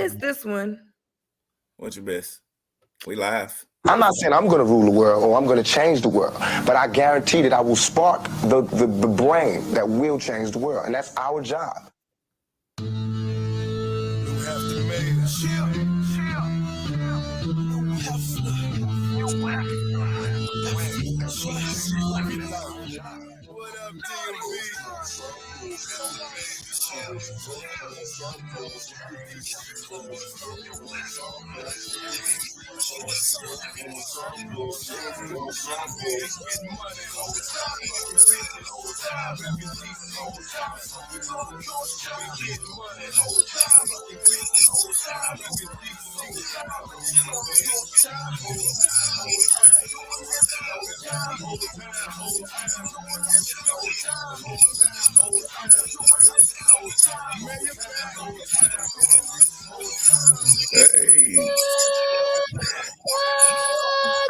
missed this one. What you miss? We live. I'm not saying I'm going to rule the world or I'm going to change the world, but I guarantee that I will spark the brain that will change the world, and that's our job. What up, DMV?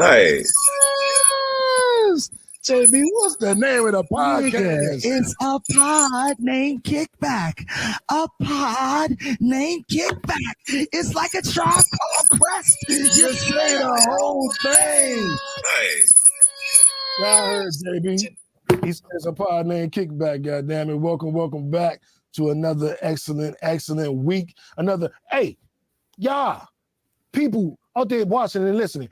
Hey. JB, what's the name of the podcast? It's a pod named Kickback. A pod named Kickback. It's like a Tribe Called Quest. You say the whole thing. Hey. Y'all heard JB. He says a pod named Kickback. Goddamn it! Welcome back to another excellent week. Hey, y'all, people out there watching and listening.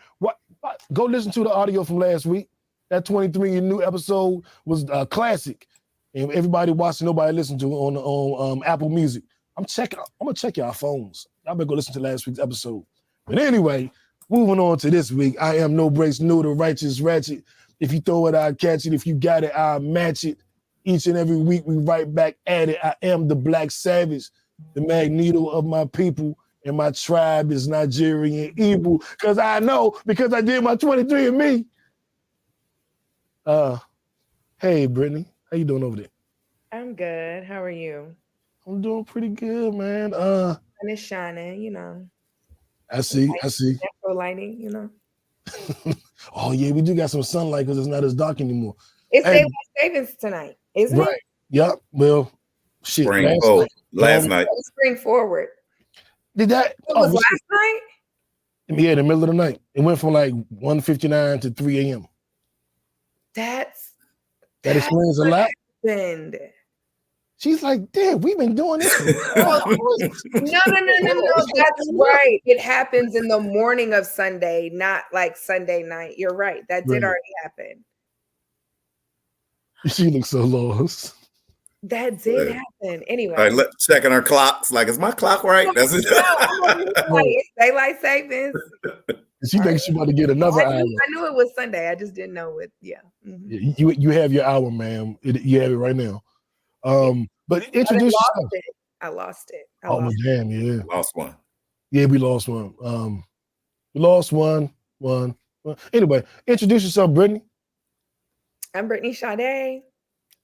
Go listen to the audio from last week. That 23 new episode was a classic, and everybody watching, nobody listened to it on Apple Music. I'm gonna check y'all phones. Y'all better go listen to last week's episode. But anyway, moving on to this week. I am No Breaks New, the righteous ratchet. If you throw it, I'll catch it. If you got it, I'll match it. Each and every week, we right back at it. I am the Black Savage, the Magneto of my people, and my tribe is Nigerian evil. Because I did my 23andMe. Hey, Brittany, how you doing over there? I'm good. How are you? I'm doing pretty good, man. And it's shining, you know. I see. Natural lighting, you know. Oh yeah, we do got some sunlight because it's not as dark anymore. It's daylight savings tonight, isn't it? Right. Yep. Well, shit. Last night. Spring forward. Did that? It was last night? Yeah, in the middle of the night. It went from like 1:59 to 3 a.m. That explains a lot. Happened. She's like, damn, we've been doing this. No. That's right. It happens in the morning of Sunday, not like Sunday night. You're right. That did already happen. She looks so lost. That did happen. Anyway. All right, checking our clocks. Like, is my clock right? That's it. It's daylight savings. She thinks she's about to get another hour. I knew it was Sunday. I just didn't know it. Yeah. Mm-hmm. You have your hour, ma'am. You have it right now. But introduce yourself. I lost it. Damn, yeah. Lost one. Yeah, we lost one. We lost one. Anyway, introduce yourself, Brittany. I'm Brittany Sade,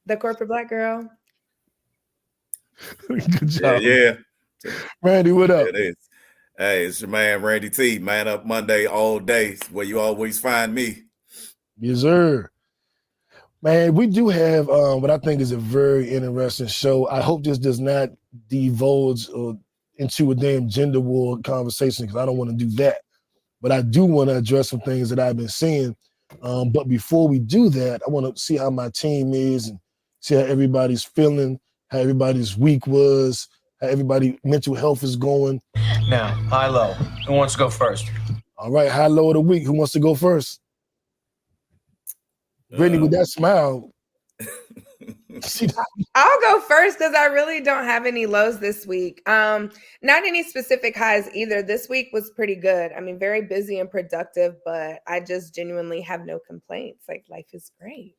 the corporate Black girl. Good job. Yeah. Randy, what up? It is. Hey, it's your man, Randy T. Man Up Monday all day, where you always find me. Yes, sir. Man, we do have what I think is a very interesting show. I hope this does not divulge into a damn gender war conversation because I don't want to do that. But I do want to address some things that I've been seeing. But before we do that, I want to see how my team is and see how everybody's feeling, how everybody's week was, how everybody's mental health is going. Now, high, low. Who wants to go first? All right, high, low of the week. Who wants to go first? Brittany, with that smile. I'll go first because I really don't have any lows this week. Not any specific highs either. This week was pretty good. I mean, very busy and productive, but I just genuinely have no complaints. Like, life is great.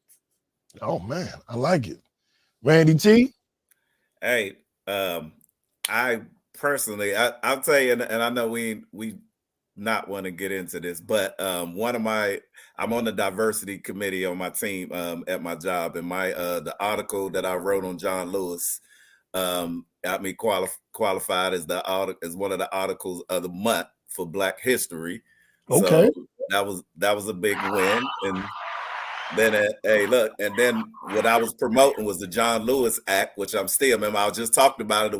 Oh, man, I like it. Randy T? Hey, I personally, I'll tell you, and I know we not want to get into this, but I'm on the diversity committee on my team at my job, and the article that I wrote on John Lewis got me qualified as one of the articles of the month for Black History. Okay, so that was a big win, and Then, hey, look, and then what I was promoting was the John Lewis Act, which I'm still, remember, I was just talking about it a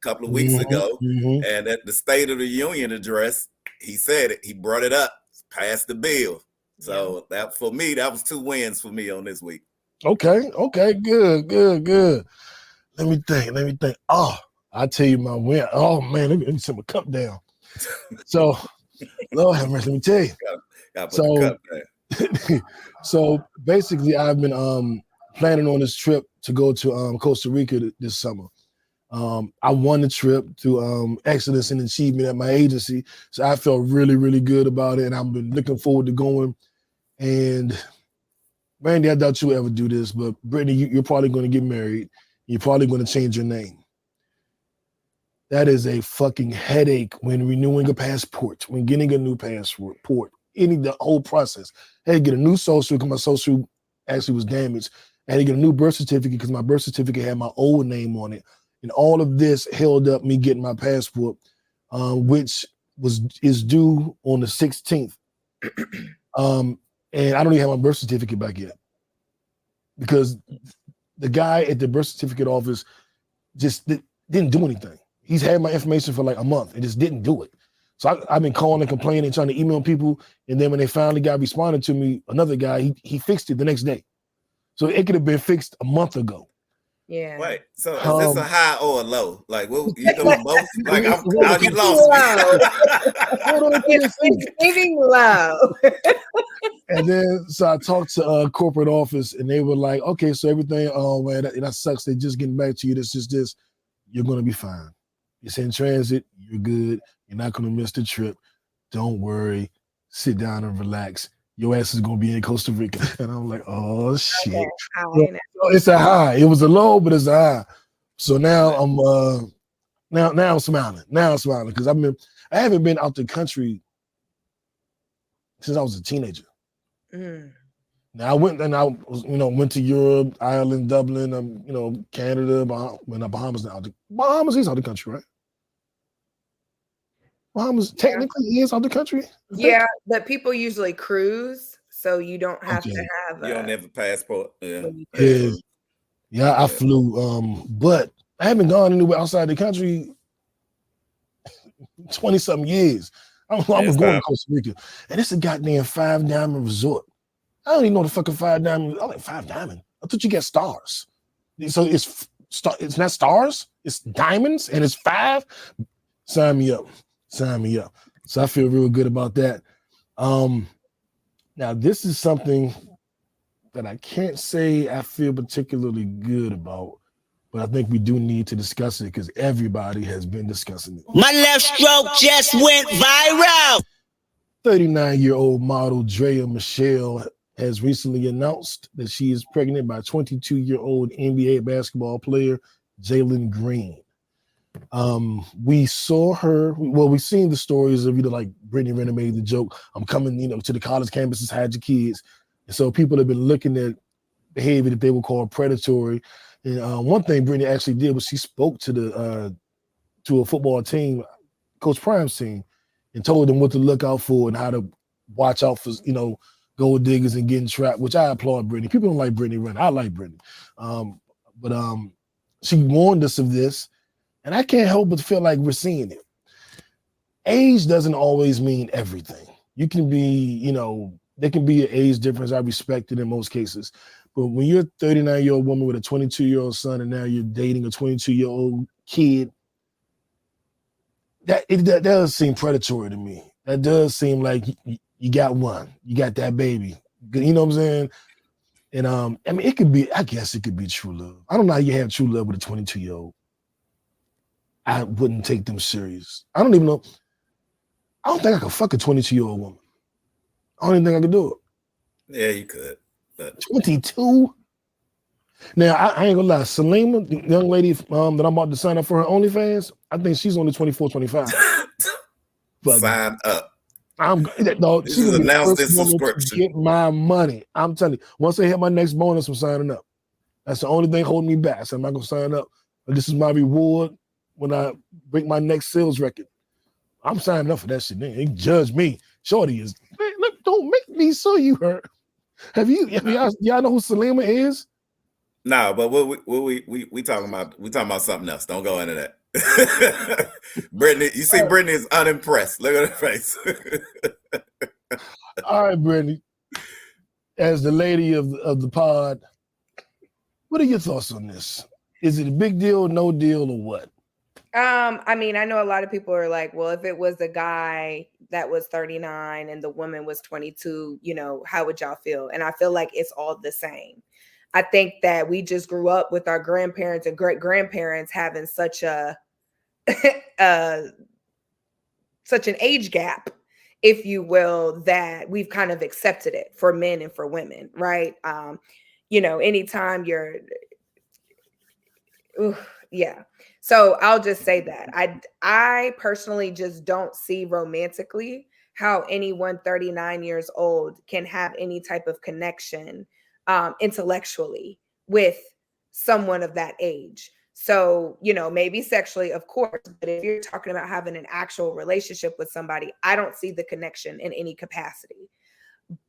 couple of weeks ago. And at the State of the Union address, he said it, he brought it up, passed the bill. So that, for me, that was 2 wins for me on this week. Okay, good. Let me think. Oh, I tell you my win. Oh man, let me set my cup down. So, Lord have mercy, let me tell you. Gotta put the cup down. So basically, I've been planning on this trip to go to Costa Rica this summer. I won the trip through excellence and achievement at my agency, so I felt really, really good about it, and I've been looking forward to going. And Randy, I doubt you'll ever do this, but Brittany, you're probably going to get married. You're probably going to change your name. That is a fucking headache when renewing a passport, when getting a new passport, the whole process. I had to get a new social because my social actually was damaged. I had to get a new birth certificate because my birth certificate had my old name on it. And all of this held up me getting my passport, which is due on the 16th. And I don't even have my birth certificate back yet because the guy at the birth certificate office just didn't do anything. He's had my information for like a month and just didn't do it. So I've been calling and complaining, trying to email people. And then when they finally got responded to me, another guy, he fixed it the next day. So it could have been fixed a month ago. Yeah. Wait, so is this a high or a low? Like, what you doing both? Like, how you lost me? It's getting low. And then, so I talked to corporate office, and they were like, "Okay, so everything. Oh man, that sucks. They're just getting back to you. This. You're gonna be fine. It's in transit. You're good. You're not gonna miss the trip. Don't worry. Sit down and relax. Your ass is gonna be in Costa Rica." And I'm like, "Oh shit." Okay. So it's a high. It was a low, but it's a high. So now I'm now I'm smiling. Now I'm smiling because I haven't been out the country since I was a teenager. Now I went and I was, went to Europe, Ireland, Dublin, Canada, Bahamas now. Bahamas is out the country, right? Bahamas technically is out the country. Yeah, but people usually cruise, so you don't have to have. You don't have a passport. Yeah. I flew, but I haven't gone anywhere outside the country 20-something years. I was going to Costa Rica, and it's a goddamn 5-diamond resort. I don't even know the fucking 5-diamond. I'm like, 5-diamond? I thought you get stars. So it's not stars, it's diamonds, and it's 5. Sign me up. So I feel real good about that. Now this is something that I can't say I feel particularly good about, but I think we do need to discuss it because everybody has been discussing it. My left stroke just went viral. 39-year-old model Draya Michelle has recently announced that she is pregnant by 22-year-old NBA basketball player Jalen Green. We saw her. Well, we've seen the stories of like Brittany Renner made the joke, "I'm coming, to the college campuses, hide your kids." And so people have been looking at behavior that they would call predatory. And one thing Brittany actually did was she spoke to a football team, Coach Prime's team, and told them what to look out for and how to watch out for, gold diggers and getting trapped, which I applaud Brittany. People don't like Brittany Renner. I like Brittany. But she warned us of this. And I can't help but feel like we're seeing it. Age doesn't always mean everything. You can be, there can be an age difference. I respect it in most cases. But when you're a 39-year-old woman with a 22-year-old son and now you're dating a 22-year-old kid, that does seem predatory to me. That does seem like you got one. You got that baby. You know what I'm saying? And I guess it could be true love. I don't know how you have true love with a 22-year-old. I wouldn't take them serious. I don't even know. I don't think I could fuck a 22-year-old woman. I don't even think I could do it. Yeah, you could. But 22? Now, I ain't gonna lie. Salima, the young lady that I'm about to sign up for her OnlyFans, I think she's only 24, 25. But sign up. This is announced this subscription. Get my money. I'm telling you, once I hit my next bonus, I'm signing up. That's the only thing holding me back. So I'm not gonna sign up. But this is my reward when I break my next sales record. I'm signing up for that shit. They judge me. Shorty is, man, look, don't make me so you hurt. Y'all know who Selima is? No, but we talking about something else. Don't go into that. Brittany, you see, Brittany is unimpressed. Look at her face. All right, Brittany, as the lady of the pod, what are your thoughts on this? Is it a big deal, no deal, or what? I mean, I know a lot of people are like, well, if it was a guy that was 39 and the woman was 22, how would y'all feel? And I feel like it's all the same. I think that we just grew up with our grandparents and great grandparents having such a such an age gap, if you will, that we've kind of accepted it for men and for women, right? Anytime you're, yeah. So I'll just say that I personally just don't see romantically how anyone 39 years old can have any type of connection intellectually with someone of that age. So, maybe sexually, of course, but if you're talking about having an actual relationship with somebody, I don't see the connection in any capacity.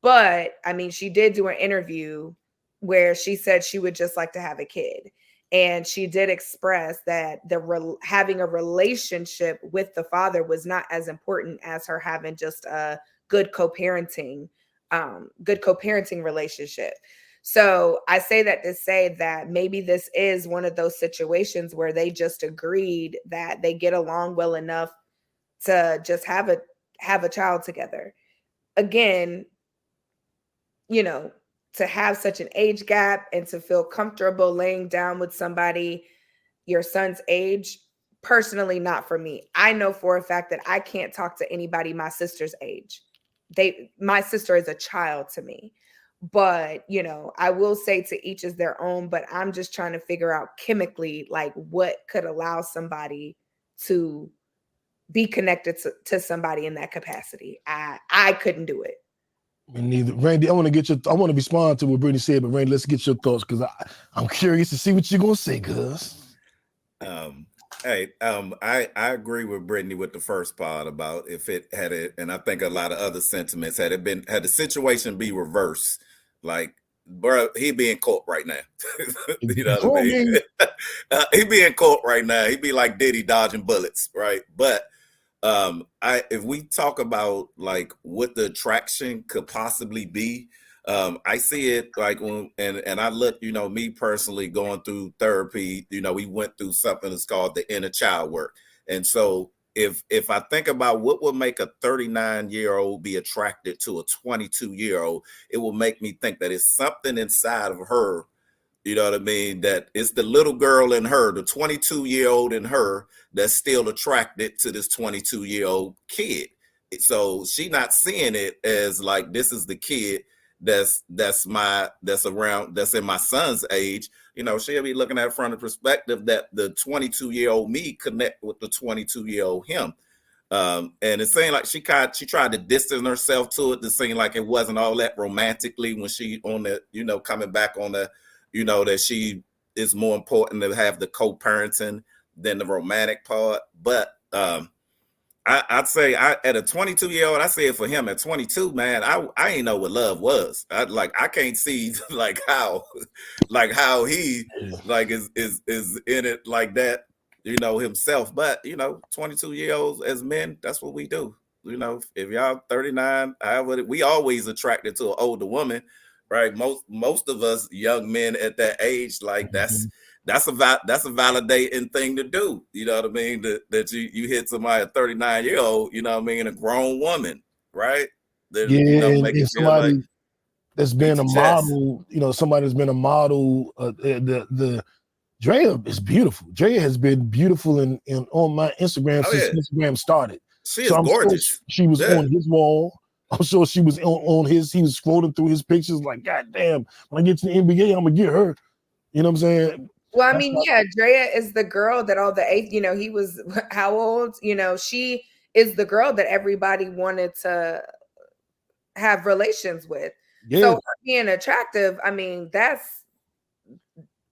But I mean, she did do an interview where she said she would just like to have a kid. And she did express that having a relationship with the father was not as important as her having just a good co-parenting relationship. So I say that to say that maybe this is one of those situations where they just agreed that they get along well enough to just have a child together. Again, to have such an age gap and to feel comfortable laying down with somebody your son's age, personally, not for me. I know for a fact that I can't talk to anybody my sister's age. My sister is a child to me. But, I will say to each is their own, but I'm just trying to figure out chemically, like what could allow somebody to be connected to somebody in that capacity. I couldn't do it. Me neither. Randy, I want to respond to what Brittany said, but Randy, let's get your thoughts because I'm curious to see what you're gonna say, cuz. I agree with Brittany with the first part about if it had it, and I think a lot of other sentiments had the situation be reversed, like, bro, he'd be in court right now. You know what I mean? He'd be in court right now. He'd be like Diddy dodging bullets, right? But if we talk about like what the attraction could possibly be, I see it like and I look, me personally going through therapy, we went through something that's called the inner child work. And so if I think about what would make a 39-year-old be attracted to a 22-year-old, it will make me think that it's something inside of her. You know what I mean? That it's the little girl in her, the 22-year-old in her that's still attracted to this 22-year-old kid. So she not seeing it as like, this is the kid that's in my son's age. She'll be looking at it from the perspective that the 22-year-old me connect with the 22-year-old him. And it seemed like she tried to distance herself to it, to seem like it wasn't all that romantically when she on the, coming back on the, that she is more important to have the co-parenting than the romantic part. But I'd say at a 22-year-old, I say it for him at 22, man, I ain't know what love was. I can't see like how he like is in it like that, himself. But 22-year-olds as men, that's what we do. If y'all 39, however, we always attracted to an older woman. Right, most of us young men at that age, like that's a validating thing to do. You know what I mean? That you hit somebody, a 39-year-old, a grown woman, right? That, make it feel like that's been a model. Somebody that's been a model. The Draya is beautiful. Draya has been beautiful on my Instagram since Instagram started. She is gorgeous. Sure she was on his wall. I'm sure she was on his, he was scrolling through his pictures like, God damn, when I get to the NBA, I'm going to get her. You know what I'm saying? Well, I mean, Draya is the girl that all the eighth, he was how old? She is the girl that everybody wanted to have relations with. Yeah. So her being attractive, I mean, that's,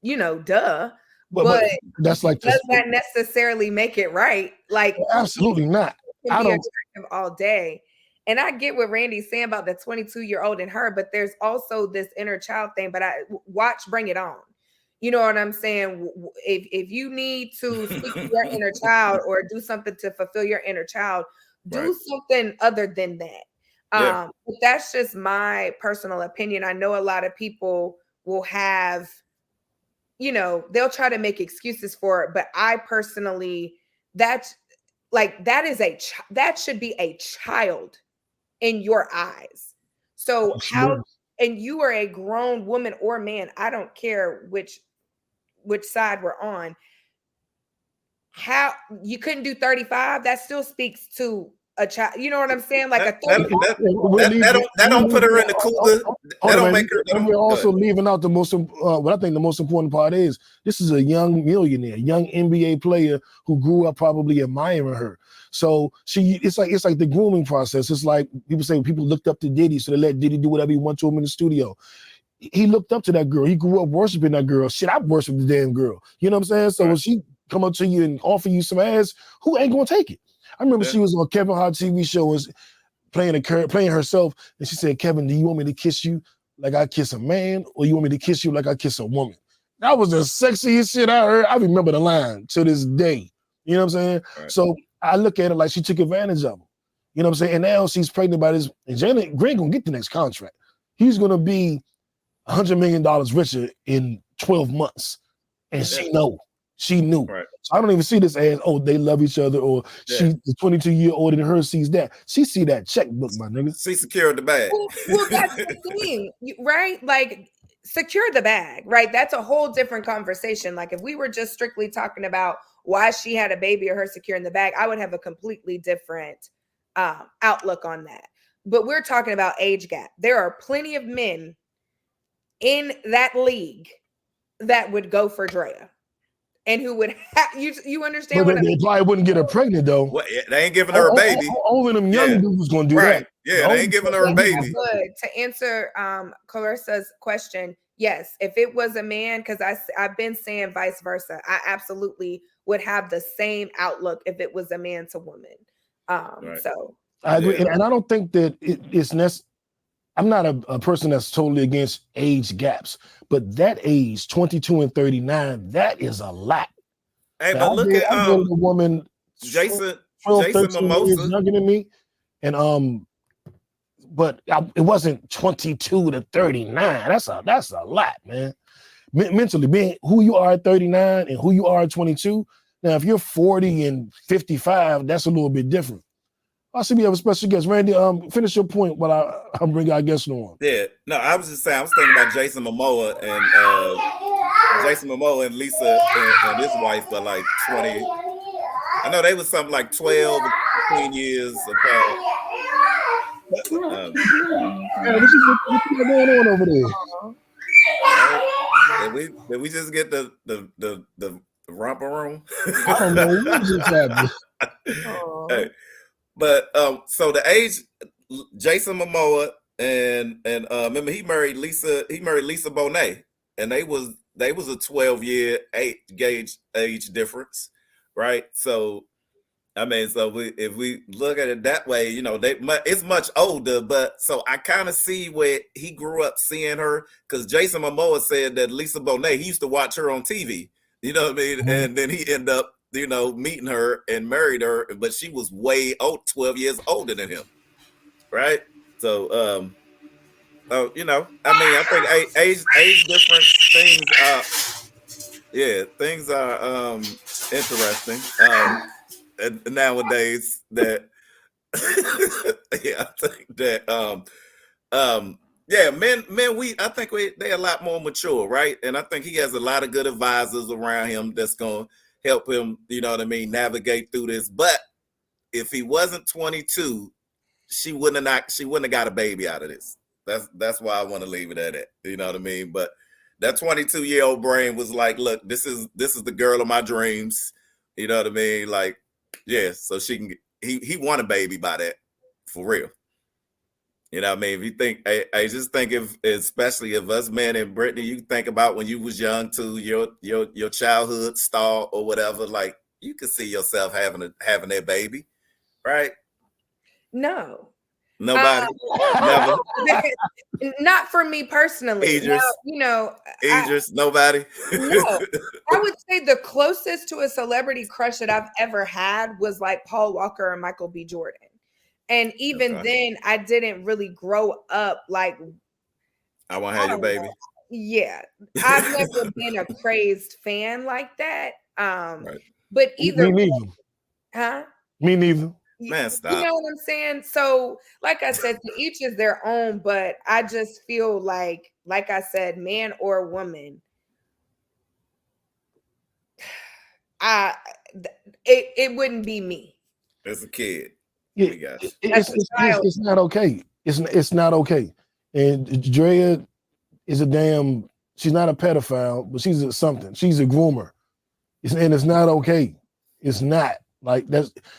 duh. But that's like, does that necessarily make it right? Like, absolutely not. I don't attractive all day. And I get what Randy's saying about the 22-year-old in her, but there's also this inner child thing. But watch Bring It On. You know what I'm saying? If you need to speak to your inner child or do something to fulfill your inner child, do something other than that. But that's just my personal opinion. I know a lot of people will have, they'll try to make excuses for it, but I personally, that should be a child in your eyes. So and you are a grown woman or man, I don't care which side we're on. How you couldn't do 35? That still speaks to a child. You know what I'm saying? Like a 35. That don't put her in the cooler. That don't make her. And we're also leaving out the most. What I think the most important part is this is a young millionaire, young NBA player who grew up probably admiring her. So it's like the grooming process. It's like people say people looked up to Diddy, so they let Diddy do whatever he wanted to him in the studio. He looked up to that girl. He grew up worshiping that girl. Shit, I worship the damn girl. You know what I'm saying? So when she come up to you and offer you some ass, who ain't gonna take it? I remember she was on Kevin Hart TV show, was playing herself, and she said, "Kevin, do you want me to kiss you like I kiss a man, or you want me to kiss you like I kiss a woman?" That was the sexiest shit I heard. I remember the line to this day. You know what I'm saying? Right. So I look at it like she took advantage of him. You know what I'm saying? And now she's pregnant by this, and Jalen Green gonna get the next contract. He's gonna be $100 million richer in 12 months. And she knew. Right. So I don't even see this as, they love each other, or she's the 22-year-old and her sees that. She see that checkbook, my nigga. She secured the bag. Well, that's the thing, right? Like, secure the bag, right? That's a whole different conversation. Like, if we were just strictly talking about why she had a baby or her securing the bag, I would have a completely different outlook on that. But we're talking about age gap. There are plenty of men in that league that would go for Draya. And who would have you understand? But they probably wouldn't get her pregnant though. Well, they ain't giving her a baby. Only them young dudes gonna do that. Yeah, they ain't giving her a baby. Good. To answer Clarissa's question, yes, if it was a man, because I've been saying vice versa, I absolutely would have the same outlook if it was a man to woman. So I agree, and I don't think that it's necessary. I'm not a person that's totally against age gaps, but that age, 22 and 39, that is a lot. Hey, but look at a woman, Jason 12, Mimosa years younger than me, and but it wasn't 22 to 39. That's a lot, man. Mentally, being who you are at 39 and who you are at 22. Now, if you're 40 and 55, that's a little bit different. I see we have a special guest. Randy, finish your point while I bring our guest on. Yeah, no, I was just saying, I was thinking about Jason Momoa and Lisa and his wife are like 20. I know they was something like 12, 15 years apart. What's going on over there? Did we just get the romper room? I don't know what just happened. Hey. But so the age, Jason Momoa and remember he married Lisa Bonet, and they was a 12-year age difference, right? So I mean, if we look at it that way, it's much older, but so I kind of see where he grew up seeing her, because Jason Momoa said that Lisa Bonet, he used to watch her on TV, you know what I mean? Mm-hmm. And then he ended up meeting her and married her, but she was way 12 years older than him, right? So, I mean, I think age difference things are interesting nowadays. That I think that men I think they're a lot more mature, right? And I think he has a lot of good advisors around him that's gonna help him, navigate through this. But if he wasn't 22, she wouldn't have got a baby out of this. That's why I want to leave it at that. You know what I mean? But that 22-year-old brain was like, look, this is the girl of my dreams. You know what I mean? Like, yeah, so she can he want a baby by that, for real. You know what I mean? If you think, I just think especially if us men in Brittany, you think about when you was young to your childhood star or whatever, like you could see yourself having that baby, right? No. Nobody. Never. Not for me personally. Idris. Now, you know, Idris, nobody. no. I would say the closest to a celebrity crush that I've ever had was like Paul Walker or Michael B. Jordan. And even then, I didn't really grow up like I want to have your baby. Yeah. I've never been a crazed fan like that. Right. But either Me neither. huh? Me neither. Man, stop. You know what I'm saying? So, like I said, to each is their own, but I just feel like I said, man or woman, it wouldn't be me. As a kid. Yeah, it's not okay. It's not okay. And Draya is she's not a pedophile, but she's something. She's a groomer. And it's not okay. It's not. Like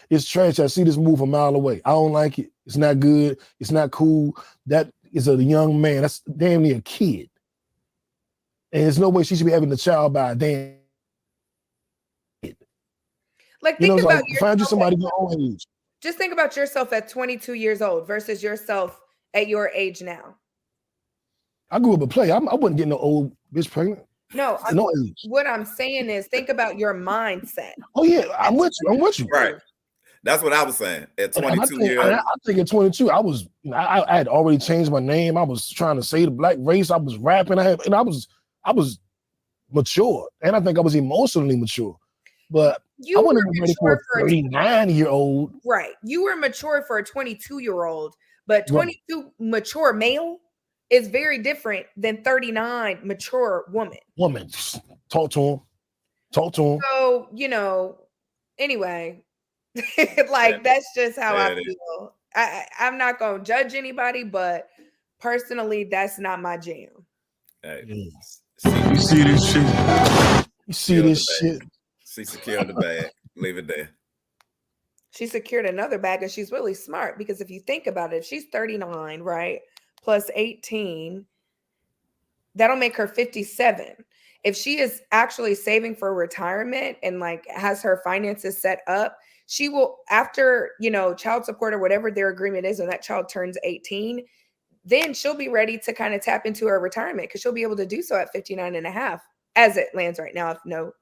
it's trash. I see this move a mile away. I don't like it. It's not good. It's not cool. That is a young man. That's damn near a kid. And there's no way she should be having a child by a damn kid. Like think about find you somebody your own age. Just think about yourself at 22 years old versus yourself at your age now. I grew up a play. I wouldn't get no old bitch pregnant. No, what I'm saying is think about your mindset. Oh yeah, I'm with you. Right. That's what I was saying. At 22 years old. I think at 22, I was I had already changed my name. I was trying to say the black race. I was rapping. I was mature. And I think I was emotionally mature. But I wasn't ready for a 39-year-old. Right. You were mature for a 22-year-old, but 22 mature male is very different than 39 mature woman. Talk to him. So, you know, anyway, like that's just how I feel. I'm not going to judge anybody, but personally, that's not my jam. Hey, you see this shit? You see this shit? She secured the bag. Leave it there. She secured another bag, and she's really smart because if you think about it, she's 39, right? Plus 18, that'll make her 57. If she is actually saving for retirement and like has her finances set up, she will, after, you know, child support or whatever their agreement is when that child turns 18, then she'll be ready to kind of tap into her retirement because she'll be able to do so at 59 and a half as it lands right now if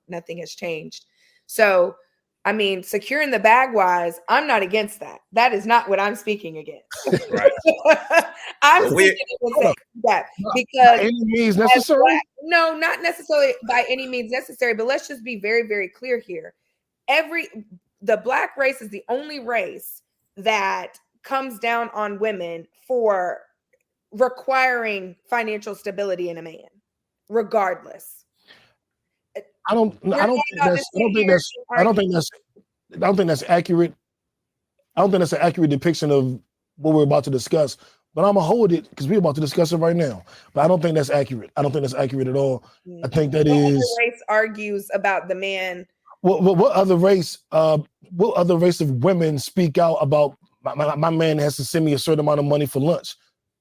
nothing has changed. So, I mean, securing the bag wise, I'm not against that. That is not what I'm speaking against. Right. I'm speaking against that because by any means necessary. No, not necessarily by any means necessary, but let's just be very, very clear here. The black race is the only race that comes down on women for requiring financial stability in a man, regardless. I don't think that's accurate. I don't think that's an accurate depiction of what we're about to discuss. But I'm gonna hold it because we're about to discuss it right now. But I don't think that's accurate. I don't think that's accurate at all. I think that is. What race argues about the man? What other race? What other race of women speak out about my man has to send me a certain amount of money for lunch?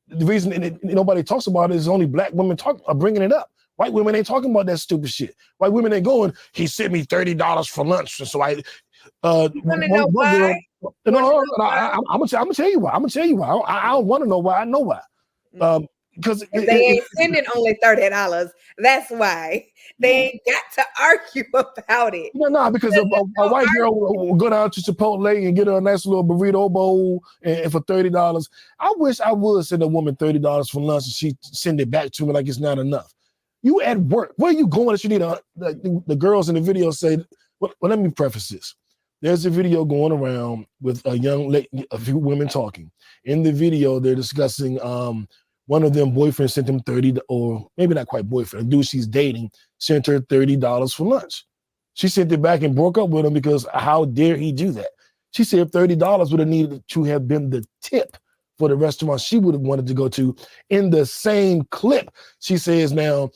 The reason nobody talks about it is only black women are bringing it up. White women ain't talking about that stupid shit. White women ain't going, he sent me $30 for lunch. So I I'm gonna tell you why. I don't want to know why. I know why. Because they ain't spending only $30. That's why they ain't got to argue about it. No, because a white girl will go down to Chipotle and get her a nice little burrito bowl and for $30. I wish I would send a woman $30 for lunch and she send it back to me like it's not enough. You at work, where are you going that you need the girls in the video say, well, let me preface this. There's a video going around with a few women talking. In the video, they're discussing one of them boyfriends sent them 30, or maybe not quite boyfriend, a dude she's dating sent her $30 for lunch. She sent it back and broke up with him because how dare he do that? She said $30 would have needed to have been the tip for the restaurant she would have wanted to go to. In the same clip, she says, now,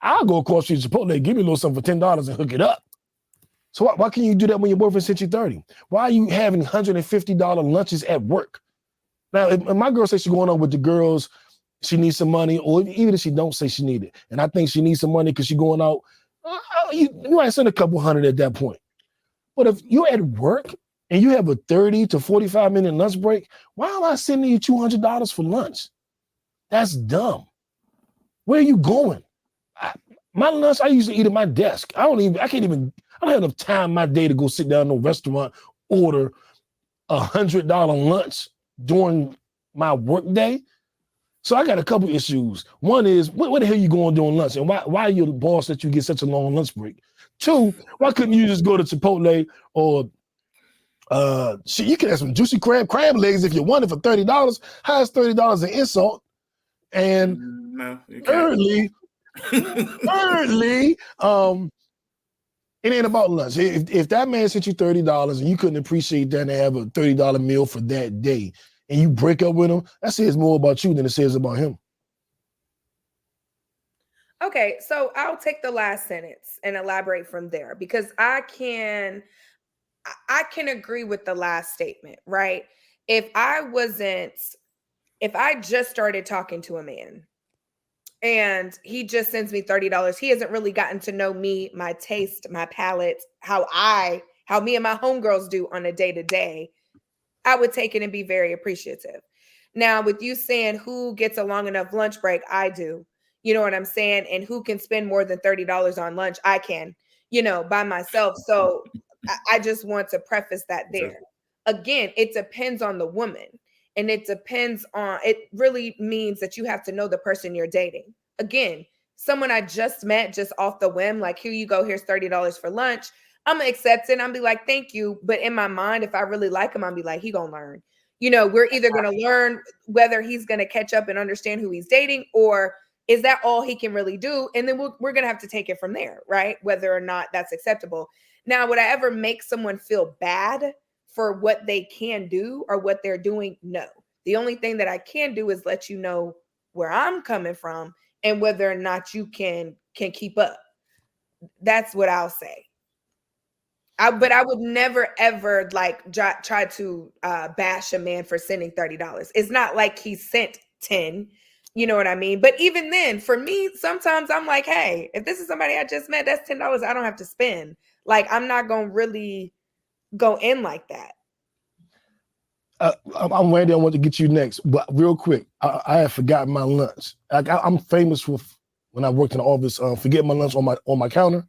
I'll go across the street to Chipotle, give me a little something for $10 and hook it up. So why can't you do that when your boyfriend sent you 30? Why are you having $150 lunches at work? Now, if my girl says she's going on with the girls, she needs some money, or even if she don't say she need it, and I think she needs some money because she's going out, you might send a couple hundred at that point. But if you're at work and you have a 30 to 45-minute lunch break, why am I sending you $200 for lunch? That's dumb. Where are you going? My lunch, I usually eat at my desk. I don't have enough time in my day to go sit down in a restaurant, order $100 lunch during my work day. So I got a couple issues. One is, what the hell are you going during lunch? And why your boss let you get such a long lunch break? Two, why couldn't you just go to Chipotle or you can have some juicy crab legs if you want it for $30. How is $30 an insult? And no, thirdly, it ain't about lunch. If that man sent you $30 and you couldn't appreciate that and have a $30 meal for that day, and you break up with him, that says more about you than it says about him. Okay, so I'll take the last sentence and elaborate from there, because I can agree with the last statement, right? If I just started talking to a man and he just sends me $30, he hasn't really gotten to know me, my taste, my palate, how me and my homegirls do on a day-to-day, I would take it and be very appreciative. Now, with you saying who gets a long enough lunch break, I do. You know what I'm saying? And who can spend more than $30 on lunch? I can, by myself. So I just want to preface that there. Again, it depends on the woman. And it really means that you have to know the person you're dating. Again, someone I just met just off the whim, like, here you go, here's $30 for lunch. I'm going to accept it. I'm be like, thank you. But in my mind, if I really like him, I'm be like, he going to learn. We're either going to learn whether he's going to catch up and understand who he's dating, or is that all he can really do? And then we're going to have to take it from there, right? Whether or not that's acceptable. Now, would I ever make someone feel bad for what they can do or what they're doing? No. The only thing that I can do is let you know where I'm coming from and whether or not you can keep up. That's what I'll say. But I would never, ever try to bash a man for sending $30. It's not like he sent 10. You know what I mean? But even then, for me, sometimes I'm like, hey, if this is somebody I just met, that's $10 I don't have to spend. Like, I'm not going to really go in like that. I'm Randy. I want to get you next. But real quick, I have forgotten my lunch. I'm famous for when I worked in the office, forgetting my lunch on my counter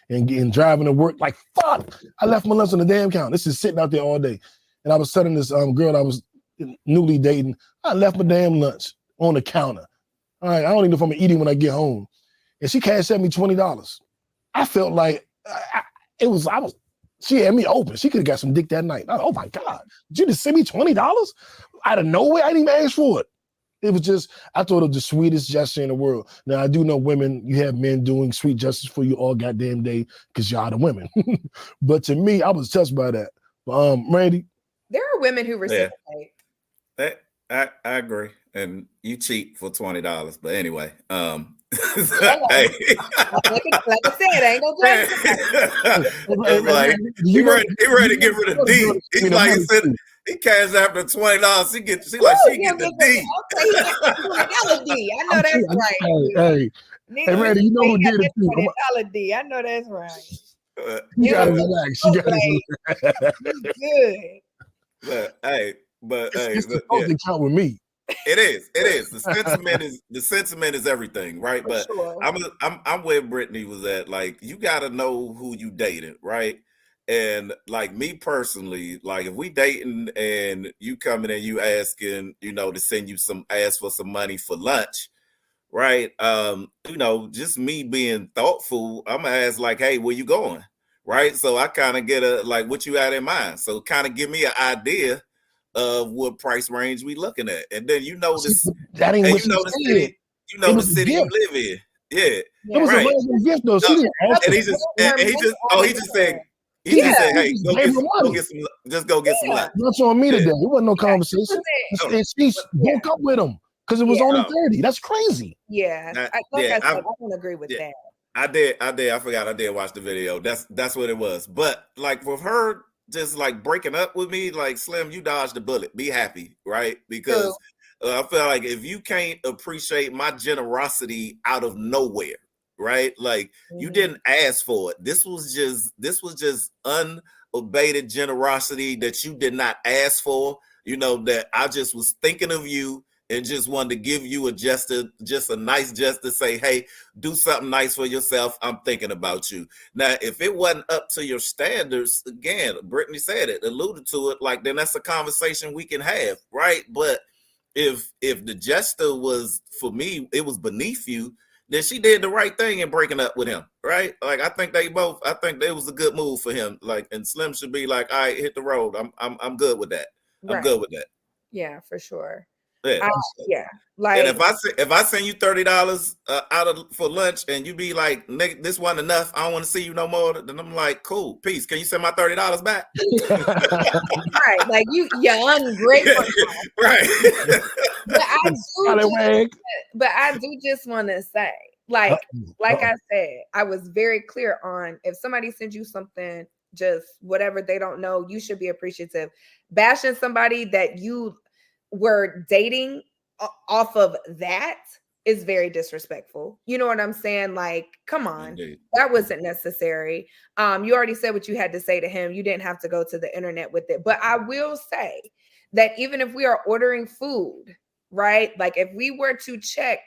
and driving to work. Like, fuck, I left my lunch on the damn counter. This is sitting out there all day. And I was telling this girl I was newly dating, I left my damn lunch on the counter. All right, I don't even know if I'm gonna eat it when I get home. And she cashed at me $20. I felt like she had me open. She could have got some dick that night. Oh my God, did you just send me $20 out of nowhere? I didn't even ask for it. It was just, I thought it was the sweetest gesture in the world. Now, I do know women, you have men doing sweet gestures for you all goddamn day because y'all the women. But to me, I was touched by that. Randy? There are women who reciprocate. Yeah. I agree. And you cheat for $20. But anyway, hey. Like I said, I ain't gonna judge. Like, he ready to get rid of D. He's like, he said, he cashed after $20. She get the D. $20 D. I know that's right. Hey, Randy, you know who did it too. $20 D. I know that's right. You gotta relax. You gotta relax. Good. But it's supposed to count with me. It is. The sentiment is everything, right? But sure. I'm where Brittany was at. Like, you gotta know who you dating, right? And like me personally, like if we dating and you coming and you asking, to send you ask for some money for lunch, right? Just me being thoughtful, I'm gonna ask like, hey, where you going? Right. So I kind of get what you had in mind. So kind of give me an idea of what price range we looking at. And then that ain't what the city, the city you live in. Yeah. It was a random gift though. She didn't ask and he just said, hey, go get some lunch. That's on me today. It wasn't no conversation. And she woke up with him because it was only 30. That's crazy. Yeah. I don't agree with that. I did. I forgot I did watch the video. That's what it was. But like with her just like breaking up with me, like, Slim, you dodged the bullet. Be happy, right? Because I feel like if you can't appreciate my generosity out of nowhere, right? Like you didn't ask for it. This was just unabated generosity that you did not ask for. You know, that I just was thinking of you and just wanted to give you just a nice gesture to say, hey, do something nice for yourself. I'm thinking about you. Now, if it wasn't up to your standards, again, Brittany said it, alluded to it, like, then that's a conversation we can have, right? But if the gesture was, for me, it was beneath you, then she did the right thing in breaking up with him, right? Like, I think it was a good move for him. Like, and Slim should be like, all right, hit the road. I'm good with that. I'm good with that. Yeah, for sure. Yeah. Like, and if I send you $30 for lunch and you be like, nigga, this wasn't enough, I don't want to see you no more, then I'm like, cool, peace. Can you send my $30 back? right, like you're ungrateful. Right. But I do just want to say, like I said, I was very clear on, if somebody sends you something, just whatever, they don't know, you should be appreciative. Bashing somebody that you were dating off of that is very disrespectful. You know what I'm saying? Like, come on. Indeed. That wasn't necessary. You already said what you had to say to him. You didn't have to go to the internet with it. But I will say that even if we are ordering food, right? Like, if we were to check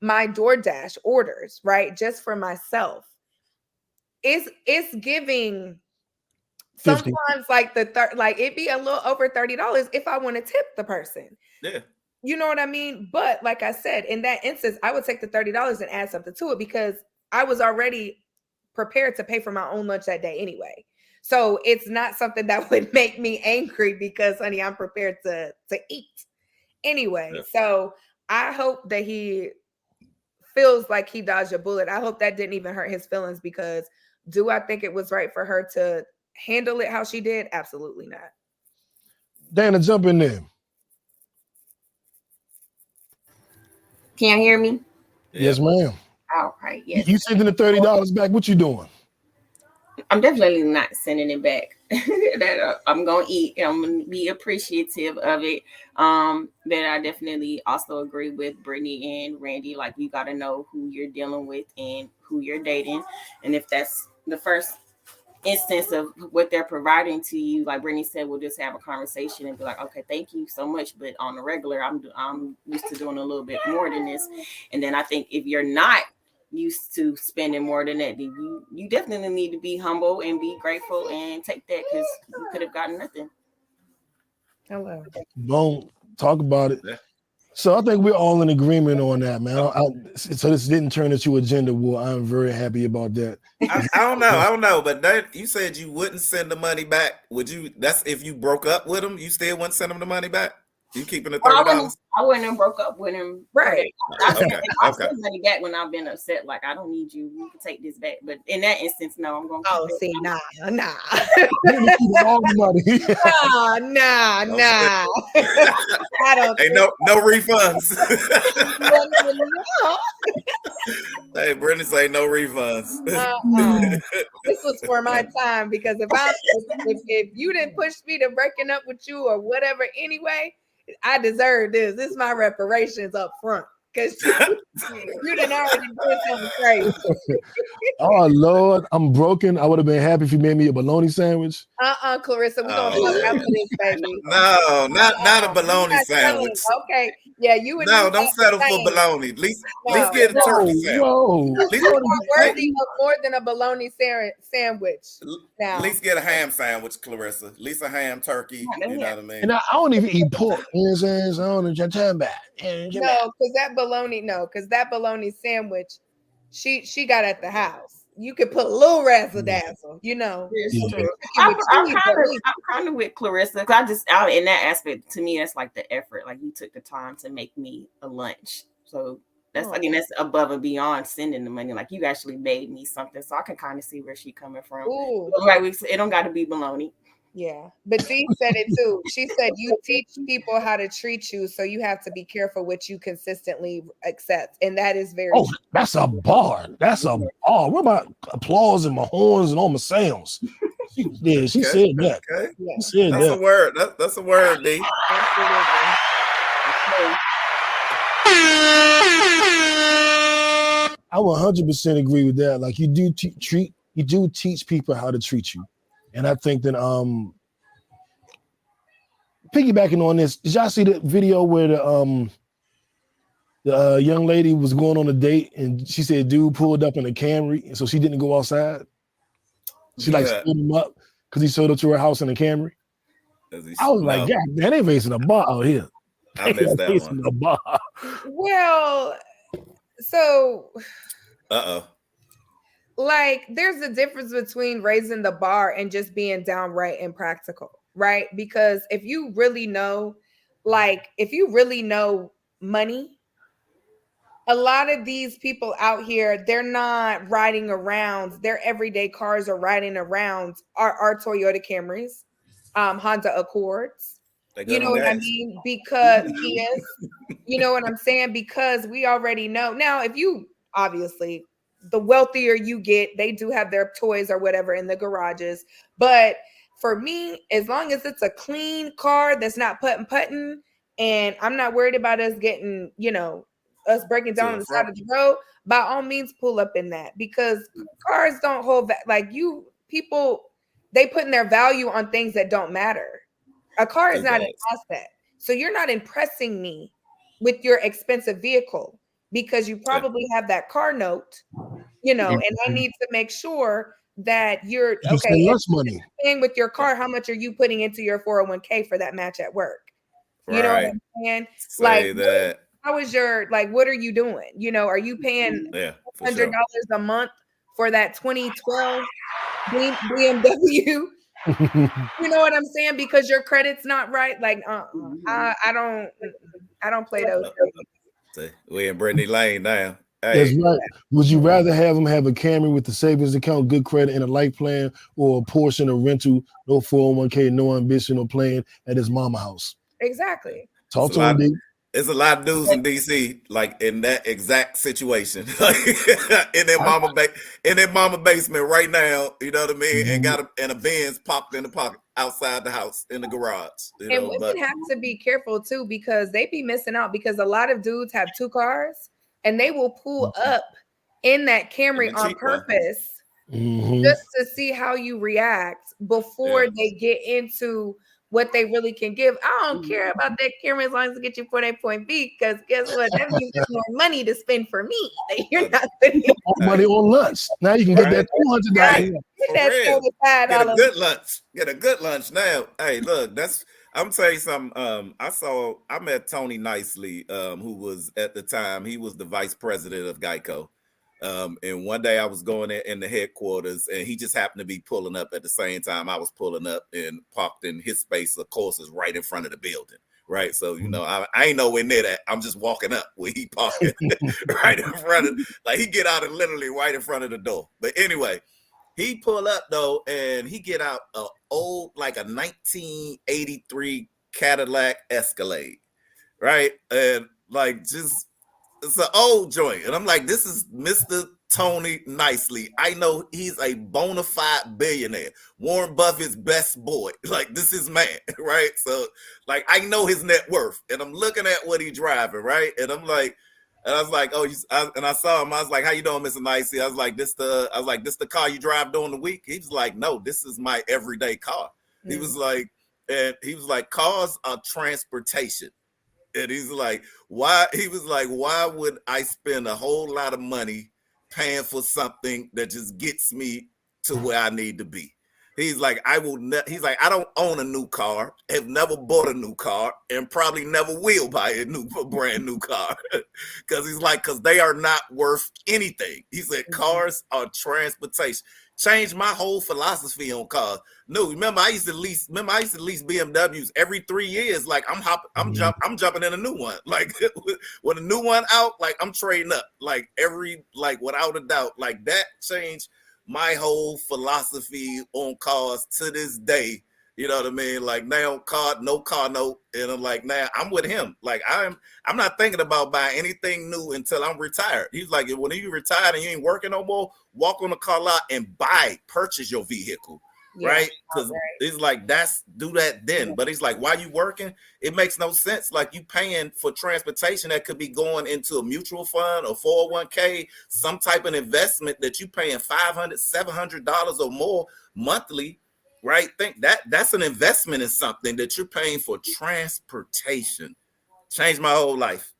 my DoorDash orders, right, just for myself, it's giving 50. Sometimes like like it'd be a little over $30 if I want to tip the person. Yeah. You know what I mean? But like I said, in that instance, I would take the $30 and add something to it because I was already prepared to pay for my own lunch that day anyway. So it's not something that would make me angry because, honey, I'm prepared to eat anyway. Yeah. So I hope that he feels like he dodged a bullet. I hope that didn't even hurt his feelings, because do I think it was right for her to handle it how she did? Absolutely not. Dana, jump in there. Can you hear me? Yes, ma'am. All right. Yes. You sending the $30 back? What you doing? I'm definitely not sending it back. That I'm gonna eat. I'm gonna be appreciative of it. But I definitely also agree with Brittany and Randy. Like, you got to know who you're dealing with and who you're dating, and if that's the first instance of what they're providing to you, like Brittany said, we'll just have a conversation and be like, okay, thank you so much, but on the regular, I'm used to doing a little bit more than this. And then I think if you're not used to spending more than that, you definitely need to be humble and be grateful and take that, because you could have gotten nothing. Hello. Don't talk about it. Yeah. So I think we're all in agreement on that, man. So this didn't turn into a gender war. I'm very happy about that. I don't know. But that, you said you wouldn't send the money back. Would you? That's if you broke up with him. You still wouldn't send him the money back. You keeping the $30? I wouldn't have broke up with him. Right. I send money back when I've been upset. Like, I don't need you. You can take this back. But in that instance, no, I'm going to. Oh, see, nah. I don't. Hey, no refunds. Hey, Brittany say no refunds. This was for my time, because if you didn't push me to breaking up with you or whatever anyway, I deserve this. This is my reparations up front, because you didn't already do something crazy. Oh Lord, I'm broken. I would have been happy if you made me a bologna sandwich. Clarissa, we're gonna talk after this, baby. No, not a bologna sandwich. Okay, yeah, you would. No, don't settle for bologna. At least get a turkey sandwich. At least worthy of more than a bologna sandwich. Now, at least get a ham sandwich, Clarissa. At least a ham turkey. You know what I mean? And I don't even eat pork. You know what I'm saying? So I don't know what you're about. No, because that bologna sandwich, she got at the house. You could put a little razzle dazzle, you know. Yeah. I'm kind of with Clarissa, because in that aspect, to me, that's like the effort. Like, you took the time to make me a lunch, so that's that's above and beyond sending the money. Like, you actually made me something, so I can kind of see where she's coming from. Like, it don't got to be bologna. Yeah, but Dee said it too. She said you teach people how to treat you, so you have to be careful what you consistently accept, and that is very true. That's a bar. That's a bar. What about applause and my horns and all my sounds? She said that. Okay. Yeah. She said that's that. A word. That's a word, D. I 100% agree with that. Like, you do teach people how to treat you. And I think that piggybacking on this, did y'all see the video where the young lady was going on a date and she said dude pulled up in a Camry, and so she didn't go outside? She like stood him up because he showed up to her house in a Camry. I was like, God, man, they facing a bar out here. I missed that one. A bar. Well, so Uh-oh. There's a difference between raising the bar and just being downright impractical, right? Because if you really know money, a lot of these people out here, they're not riding around. Their everyday cars are riding around are Toyota Camrys, Honda Accords. You know what I mean? Because you know what I'm saying? Because we already know. Now, if you obviously, the wealthier you get, they do have their toys or whatever in the garages. But for me, as long as it's a clean car that's not putting, and I'm not worried about us getting, us breaking down on the side of the road, by all means pull up in that, because cars don't hold back. People, they putting their value on things that don't matter. A car is not an asset. So you're not impressing me with your expensive vehicle because you probably have that car note, and I need to make sure that you're okay. Less money. Paying with your car, how much are you putting into your 401k for that match at work? You know what I'm saying? Say that. How is your what are you doing? Are you paying $100 a month for that 2012 BMW? You know what I'm saying? Because your credit's not right. I don't play those. We in Brittany Lane now. That's right. Would you rather have them have a Camry with the savings account, good credit, and a life plan, or a portion of rental, no 401k, no ambition, or plan at his mama house? Exactly. Talk to him, D. There's a lot of dudes in DC in that exact situation, in their mama basement right now. You know what I mean? And got a Benz popped in the pocket outside the house in the garage. And women have to be careful too, because they be missing out, because a lot of dudes have two cars and they will pull up in that Camry on purpose just to see how you react before they get into what they really can give. I don't care about that Camry as long as it gets you point A, point B, because guess what? That means there's more money to spend for me that you're not spending money on lunch. Now you can get that $200. Get a good lunch. Get a good lunch now. Hey, look, I'm telling you something. I met Tony Nicely, who was at the time, he was the vice president of Geico. And one day I was going in the headquarters, and he just happened to be pulling up at the same time I was pulling up, and parked in his space, of course, is right in front of the building. Right. So, I ain't nowhere near that. I'm just walking up where he parked right in front of, he get out and literally right in front of the door. But anyway, he pull up though, and he get out a 1983 Cadillac Escalade. Right. And it's an old joint. And I'm like, this is Mr. Tony Nicely. I know he's a bona fide billionaire. Warren Buffett's best boy. This is man, right? So, I know his net worth. And I'm looking at what he's driving, right? And I was like, and I saw him. I was like, how you doing, Mr. Nicely? I was like, this the car you drive during the week? He was like, no, this is my everyday car. He was like, cars are transportation. And he's like, why? He was like, why would I spend a whole lot of money paying for something that just gets me to where I need to be? He's like, I don't own a new car, have never bought a new car, and probably never will buy a brand new car. Because they are not worth anything. He said, cars are transportation. Changed my whole philosophy on cars. No, remember I used to lease BMWs every 3 years. I'm jumping in a new one. When a new one out, I'm trading up. Without a doubt. That changed my whole philosophy on cars to this day. You know what I mean? Now no car note. And I'm like, nah, I'm with him. I'm not thinking about buying anything new until I'm retired. He's like, when you retired and you ain't working no more, walk on the car lot and purchase your vehicle. Right? Because it's do that then. But he's like, why you working? It makes no sense. You paying for transportation that could be going into a mutual fund or 401k, some type of investment that you paying $500, $700 or more monthly. right? Think that's an investment in something that you're paying for transportation. Changed my whole life.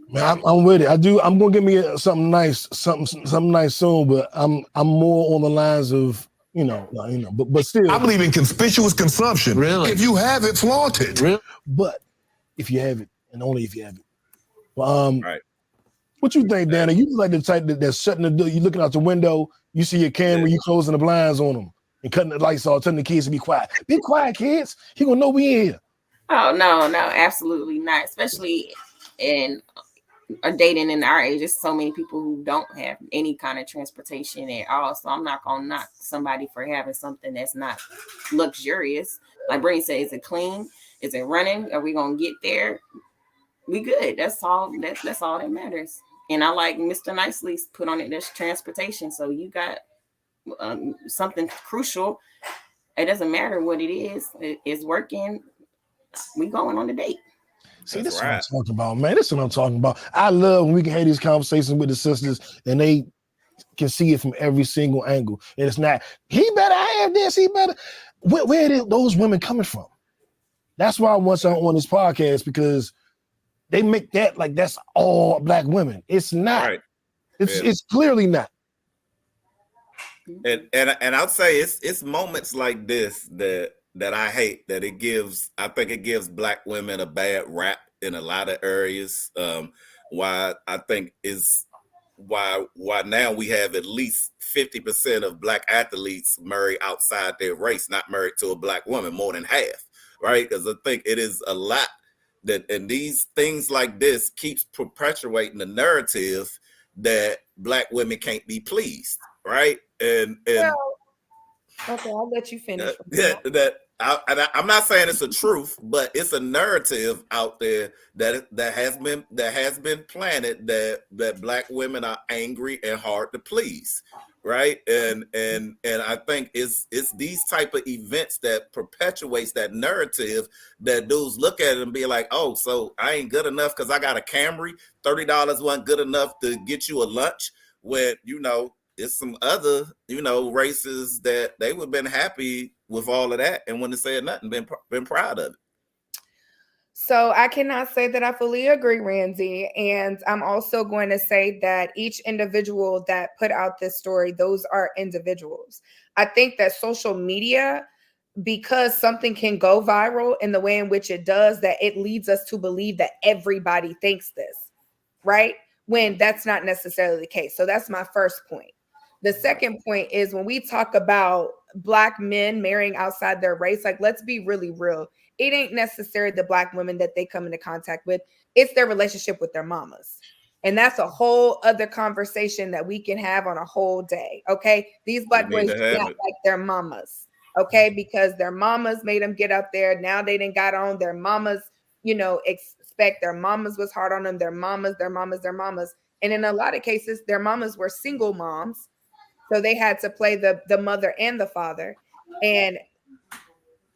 Man, I'm with it. I'm gonna give me something nice soon, but I'm more on the lines of but still. I believe in conspicuous consumption. Really? If you have it, flaunt it. Really? But if you have it, and only if you have it. Well, right. What you think, Danny? You like the type that's shutting the door. You looking out the window, you see your camera, you closing the blinds on them and cutting the lights off, telling the kids to be quiet. Be quiet, kids. He gonna know we in here. Oh no, absolutely not. Especially in dating in our age, there's so many people who don't have any kind of transportation at all. So I'm not gonna knock somebody for having something that's not luxurious. Like Brittany said, is it clean? Is it running? Are we gonna get there? We good. That's all. That's all that matters. And I like Mr. Nicely put on it. There's transportation. So you got something crucial. It doesn't matter what it is. It's working. We going on the date. See, this is what I'm talking about, man. This is what I'm talking about. I love when we can have these conversations with the sisters and they can see it from every single angle. And it's not, he better have this, he better. Where are those women coming from? That's why I want y'all on this podcast, because they make that like that's all black women. It's not. Right. It's clearly not. And I'll say it's moments like this that I hate, that it gives. I think it gives black women a bad rap in a lot of areas. Why I think is why now we have at least 50% of black athletes marry outside their race, not married to a black woman, more than half, right? Because I think it is a lot that, and these things like this keeps perpetuating the narrative that black women can't be pleased, right? And well, okay, I'll let you finish. I'm not saying it's a truth, but it's a narrative out there that has been planted that black women are angry and hard to please, right? And I think it's these type of events that perpetuates that narrative that dudes look at it and be like, oh, so I ain't good enough because I got a Camry. $30 wasn't good enough to get you a lunch, when it's some other, races that they would have been happy with all of that and wouldn't have said nothing, been proud of it. So I cannot say that I fully agree, Randy. And I'm also going to say that each individual that put out this story, those are individuals. I think that social media, because something can go viral in the way in which it does, that it leads us to believe that everybody thinks this, right? When that's not necessarily the case. So that's my first point. The second point is when we talk about black men marrying outside their race, like, let's be really real. It ain't necessarily the black women that they come into contact with. It's their relationship with their mamas. And that's a whole other conversation that we can have on a whole day. Okay. These black boys do not like their mamas. Okay. Because their mamas made them get up there. Now they done got on their mamas, expect their mamas was hard on them. Their mamas. And in a lot of cases, their mamas were single moms. So they had to play the mother and the father. And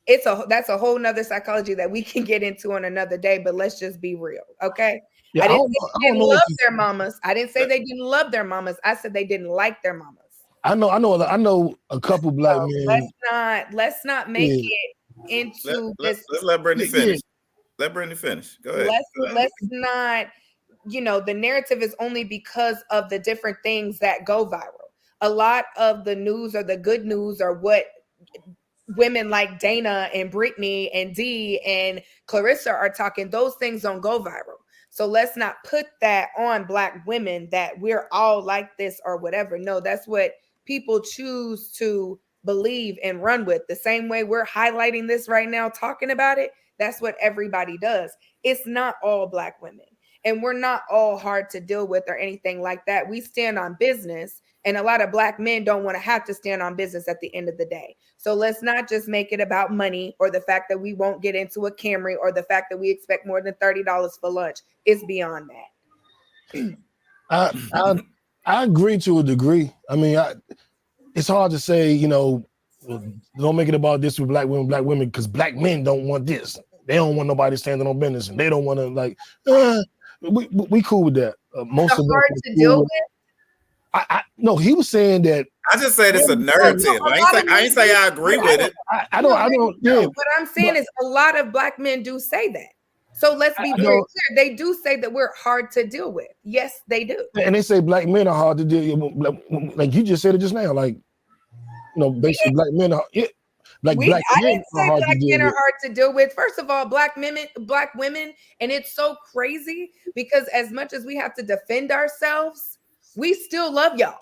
that's a whole nother psychology that we can get into on another day, but let's just be real. Okay. Yeah, I didn't say they didn't love their mamas. I didn't say they didn't love their mamas. I said they didn't like their mamas. I know a couple black men. Let's not make it into this. Let's let Brittany finish. Let Brittany finish. Go ahead. Let's not, the narrative is only because of the different things that go viral. A lot of the news or the good news or what women like Dana and Brittany and Dee and Clarissa are talking, those things don't go viral. So let's not put that on black women that we're all like this or whatever. No, that's what people choose to believe and run with. The same way we're highlighting this right now, talking about it, that's what everybody does. It's not all black women. And we're not all hard to deal with or anything like that. We stand on business. And a lot of black men don't want to have to stand on business at the end of the day. So let's not just make it about money or the fact that we won't get into a Camry or the fact that we expect more than $30 for lunch. It's beyond that. I agree to a degree. I mean, it's hard to say, don't make it about this with black women, because black men don't want this. They don't want nobody standing on business, and they don't want to we cool with that. Most of hard to deal with. No, he was saying that I just said it's a narrative. I ain't say I agree with it. I don't. Yeah. What I'm saying is a lot of black men do say that. So let's be very clear. They do say that we're hard to deal with. Yes, they do. And they say black men are hard to deal with. Like you just said it just now. Like, basically black men are. Yeah, I didn't say black men are hard to deal with. First of all, black women, and it's so crazy because as much as we have to defend ourselves, we still love y'all.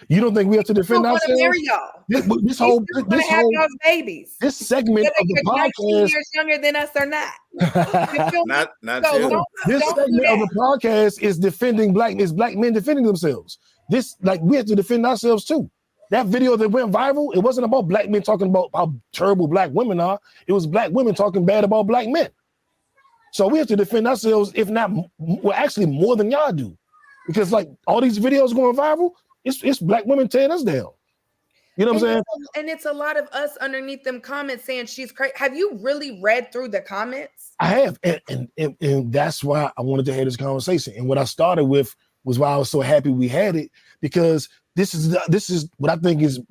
You don't think we have to defend ourselves? Marry y'all. This whole y'all's babies. This segment of the podcast, years younger than us or not. not so this segment of the podcast is defending blackness. Black men defending themselves. We have to defend ourselves too. That video that went viral, it wasn't about black men talking about how terrible black women are. It was black women talking bad about black men. So we have to defend ourselves, if not, well, actually more than y'all do, because like all these videos going viral. It's black women tearing us down. You know what I'm saying? And it's a lot of us underneath them comments saying she's crazy. Have you really read through the comments? I have, and that's why I wanted to have this conversation. And what I started with was why I was so happy we had it, because this is what I think is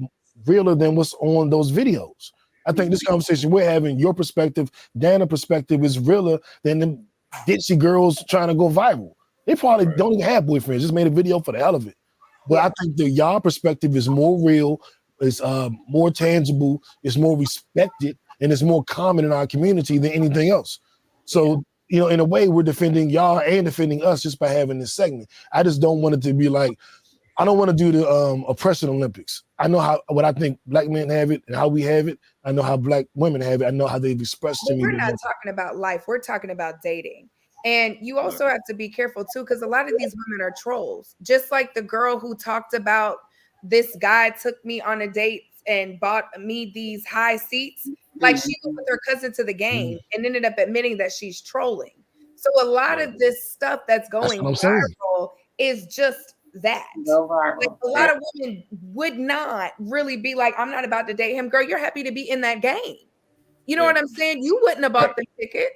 realer than what's on those videos. I think this conversation we're having, your perspective, Dana's perspective, is realer than them ditzy girls trying to go viral. They probably don't even have boyfriends, just made a video for the hell of it. But I think the y'all perspective is more real, it's more tangible, it's more respected, and it's more common in our community than anything else. So, in a way, we're defending y'all and defending us just by having this segment. I just don't want it to be like, I don't want to do the oppression Olympics. I know what I think black men have it and how we have it. I know how black women have it. I know how they've expressed to me. We're not talking about life. We're talking about dating. And you also have to be careful too, because a lot of these women are trolls. Just like the girl who talked about this guy took me on a date and bought me these high seats. Like she went with her cousin to the game and ended up admitting that she's trolling. So a lot of this stuff that's going viral is just that. Like a lot of women would not really be like, I'm not about to date him. Girl, you're happy to be in that game. You know what I'm saying? You wouldn't have bought the tickets.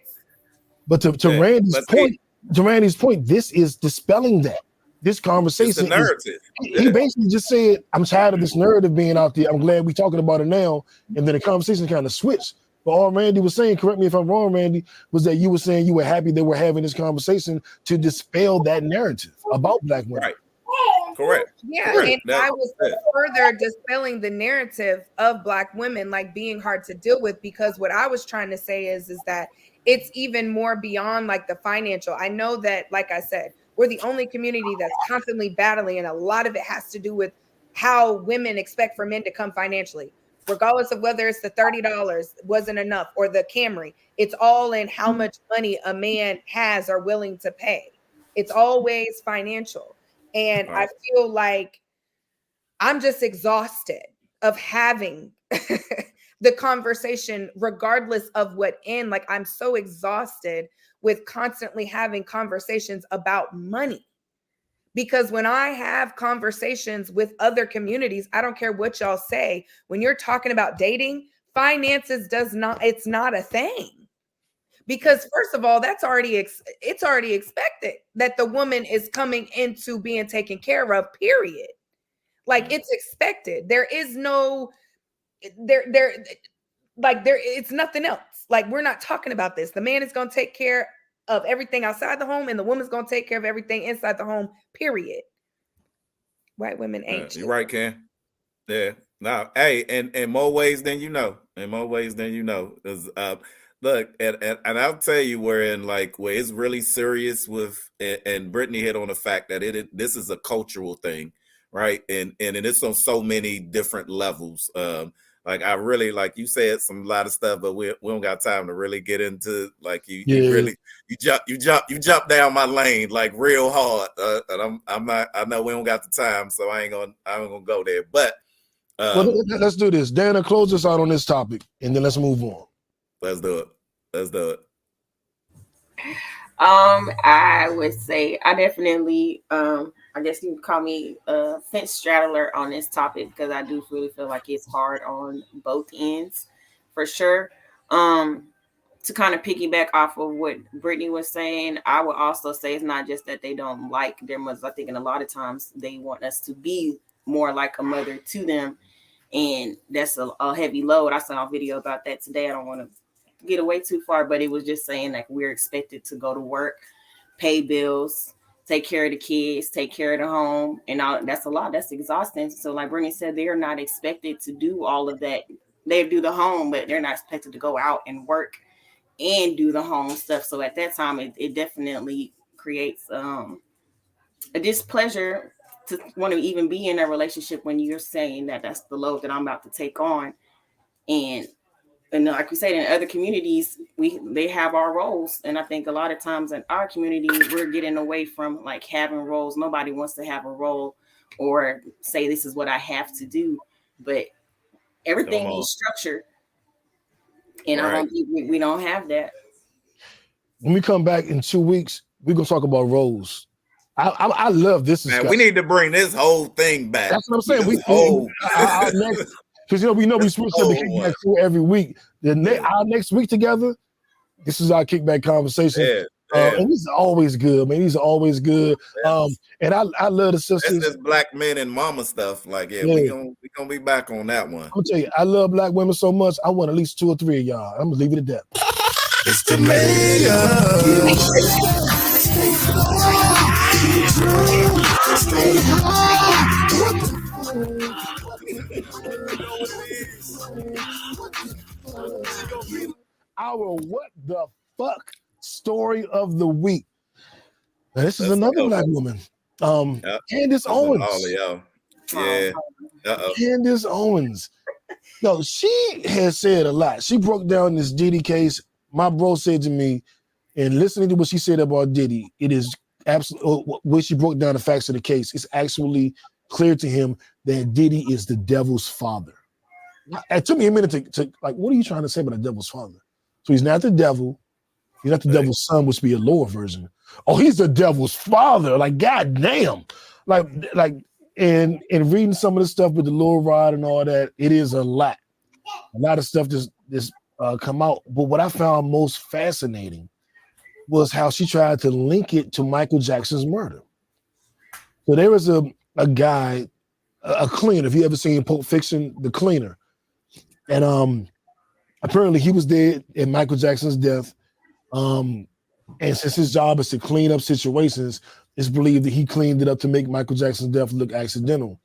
But to Randy's point, this is dispelling that. This conversation it's a narrative. He basically just said, I'm tired of this narrative being out there. I'm glad we're talking about it now. And then the conversation kind of switched. But all Randy was saying, correct me if I'm wrong, Randy, was that you were saying you were happy that we're having this conversation to dispel that narrative about black women. Right. Correct. Yeah, Correct. and I was further dispelling the narrative of black women like being hard to deal with, because what I was trying to say is that it's even more beyond like the financial. I know that, like I said, we're the only community that's constantly battling, and a lot of it has to do with how women expect for men to come financially, regardless of whether it's the $30 wasn't enough or the Camry. It's all in how much money a man has or willing to pay. It's always financial. And I feel like I'm just exhausted of having the conversation, regardless of what end. Like, I'm so exhausted with constantly having conversations about money. Because when I have conversations with other communities, I don't care what y'all say, when you're talking about dating, finances it's not a thing. Because first of all, it's already expected that the woman is coming into being taken care of, period. Like, it's expected. There is no, it's nothing else. Like, we're not talking about this. The man is going to take care of everything outside the home, and the woman's going to take care of everything inside the home, period. White women ain't. You're right, Ken. Yeah. No, hey, in more ways than you know. In more ways than you know. Look, and I'll tell you where it's really serious with, and Brittany hit on the fact that this is a cultural thing, right? And it's on so many different levels. Like, I really, like you said, a lot of stuff, but we don't got time to really get into, like, you jump down my lane like real hard. And I'm not, I know we don't got the time, so I ain't gonna go there. But let's do this. Dana, close us out on this topic, and then let's move on. Let's do it. I would say I definitely, I guess you can call me a fence straddler on this topic, because I do really feel like it's hard on both ends, for sure. To kind of piggyback off of what Brittany was saying, I would also say it's not just that they don't like their mothers. I think in a lot of times they want us to be more like a mother to them. And that's a heavy load. I saw a video about that today. I don't want to get away too far, but it was just saying like we're expected to go to work, pay bills, take care of the kids, take care of the home, and all. That's a lot. That's exhausting. So like Brittany said, they're not expected to do all of that. They do the home, but they're not expected to go out and work and do the home stuff. So at that time, it definitely creates a displeasure to want to even be in a relationship when you're saying that that's the load that I'm about to take on. And like we said, in other communities, they have our roles. And I think a lot of times in our community, we're getting away from like having roles. Nobody wants to have a role or say this is what I have to do. But everything needs structure. And I don't think we don't have that. When we come back in 2 weeks, we're gonna talk about roles. I love this discussion. Man, we need to bring this whole thing back. That's what I'm saying. Because we know we switch up the kickback crew every week. Our next week together, this is our kickback conversation. And these are always good, man. These are always good. And I love the sisters. That's just black men and mama stuff. Like, we gonna be back on that one. I'll tell you, I love black women so much. I want at least 2 or 3 of y'all. I'm gonna leave it at that. It's the Mea. Our what the fuck story of the week. Now, this is another black woman. Candace Owens. Candace Owens. No, she has said a lot. She broke down this Diddy case. My bro said to me, and listening to what she said about Diddy, it is absolutely when she broke down the facts of the case, it's actually clear to him that Diddy is the devil's father. It took me a minute to like, what are you trying to say about the devil's father? So he's not the devil. He's not the devil's son, which would be a lower version. Oh, he's the devil's father. Like, goddamn. Like, and reading some of the stuff with the Lord Rod and all that, it is a lot. A lot of stuff just come out. But what I found most fascinating was how she tried to link it to Michael Jackson's murder. So there was a guy, a cleaner. If you ever seen Pulp Fiction, the cleaner, and apparently he was dead in Michael Jackson's death. And since his job is to clean up situations, it's believed that he cleaned it up to make Michael Jackson's death look accidental.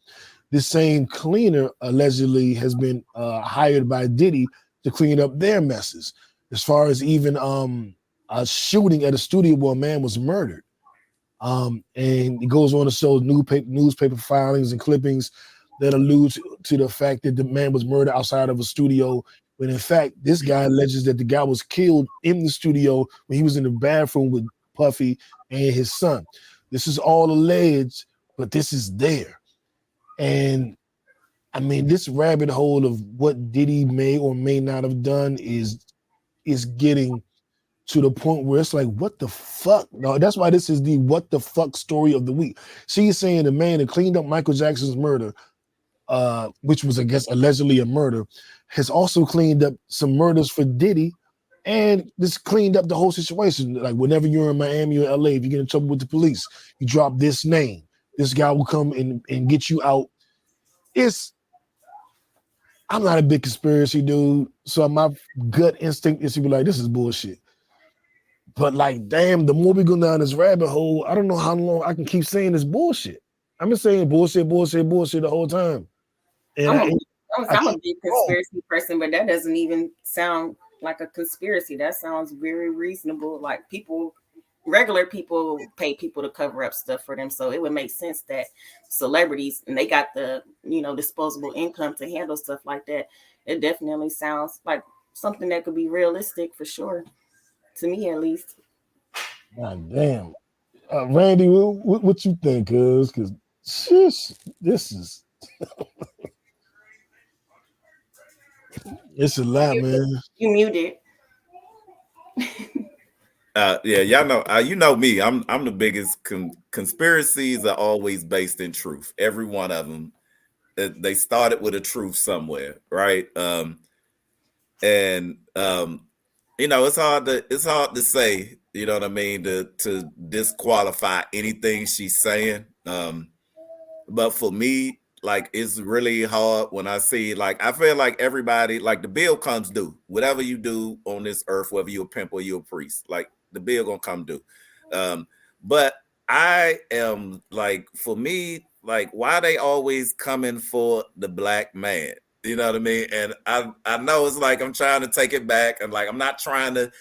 This same cleaner allegedly has been hired by Diddy to clean up their messes. As far as even a shooting at a studio where a man was murdered. And it goes on to show newspaper filings and clippings that allude to the fact that the man was murdered outside of a studio, when in fact, this guy alleges that the guy was killed in the studio when he was in the bathroom with Puffy and his son. This is all alleged, but this is there. And I mean, this rabbit hole of what Diddy may or may not have done is getting to the point where it's like, what the fuck? No, that's why this is the what the fuck story of the week. She's saying the man that cleaned up Michael Jackson's murder, which was, I guess, allegedly a murder, has also cleaned up some murders for Diddy, and this cleaned up the whole situation. Like, whenever you're in Miami or LA, if you get in trouble with the police, you drop this name. This guy will come and get you out. I'm not a big conspiracy dude, so my gut instinct is to be like, this is bullshit. But like, damn, the more we go down this rabbit hole, I don't know how long I can keep saying this bullshit. I've been saying bullshit the whole time. And I'm a big conspiracy person, but that doesn't even sound like a conspiracy. That sounds very reasonable. Like, regular people pay people to cover up stuff for them. So it would make sense that celebrities, and they got the, disposable income to handle stuff like that. It definitely sounds like something that could be realistic for sure. To me, at least. God damn. Randy, what you think, cuz? Because this is... it's a lot, man. You muted. Y'all know, you know me. I'm the biggest. Conspiracies are always based in truth. Every one of them. They started with a truth somewhere, right? It's hard to say, you know what I mean, to disqualify anything she's saying. But for me, like it's really hard when I see, like, I feel like everybody, like, the bill comes due. Whatever you do on this earth, whether you're a pimp or you're a priest, like, the bill gonna come due. But I am like, for me, like, why they always coming for the black man? You know what I mean? And I know it's like I'm trying to take it back, and like I'm not trying to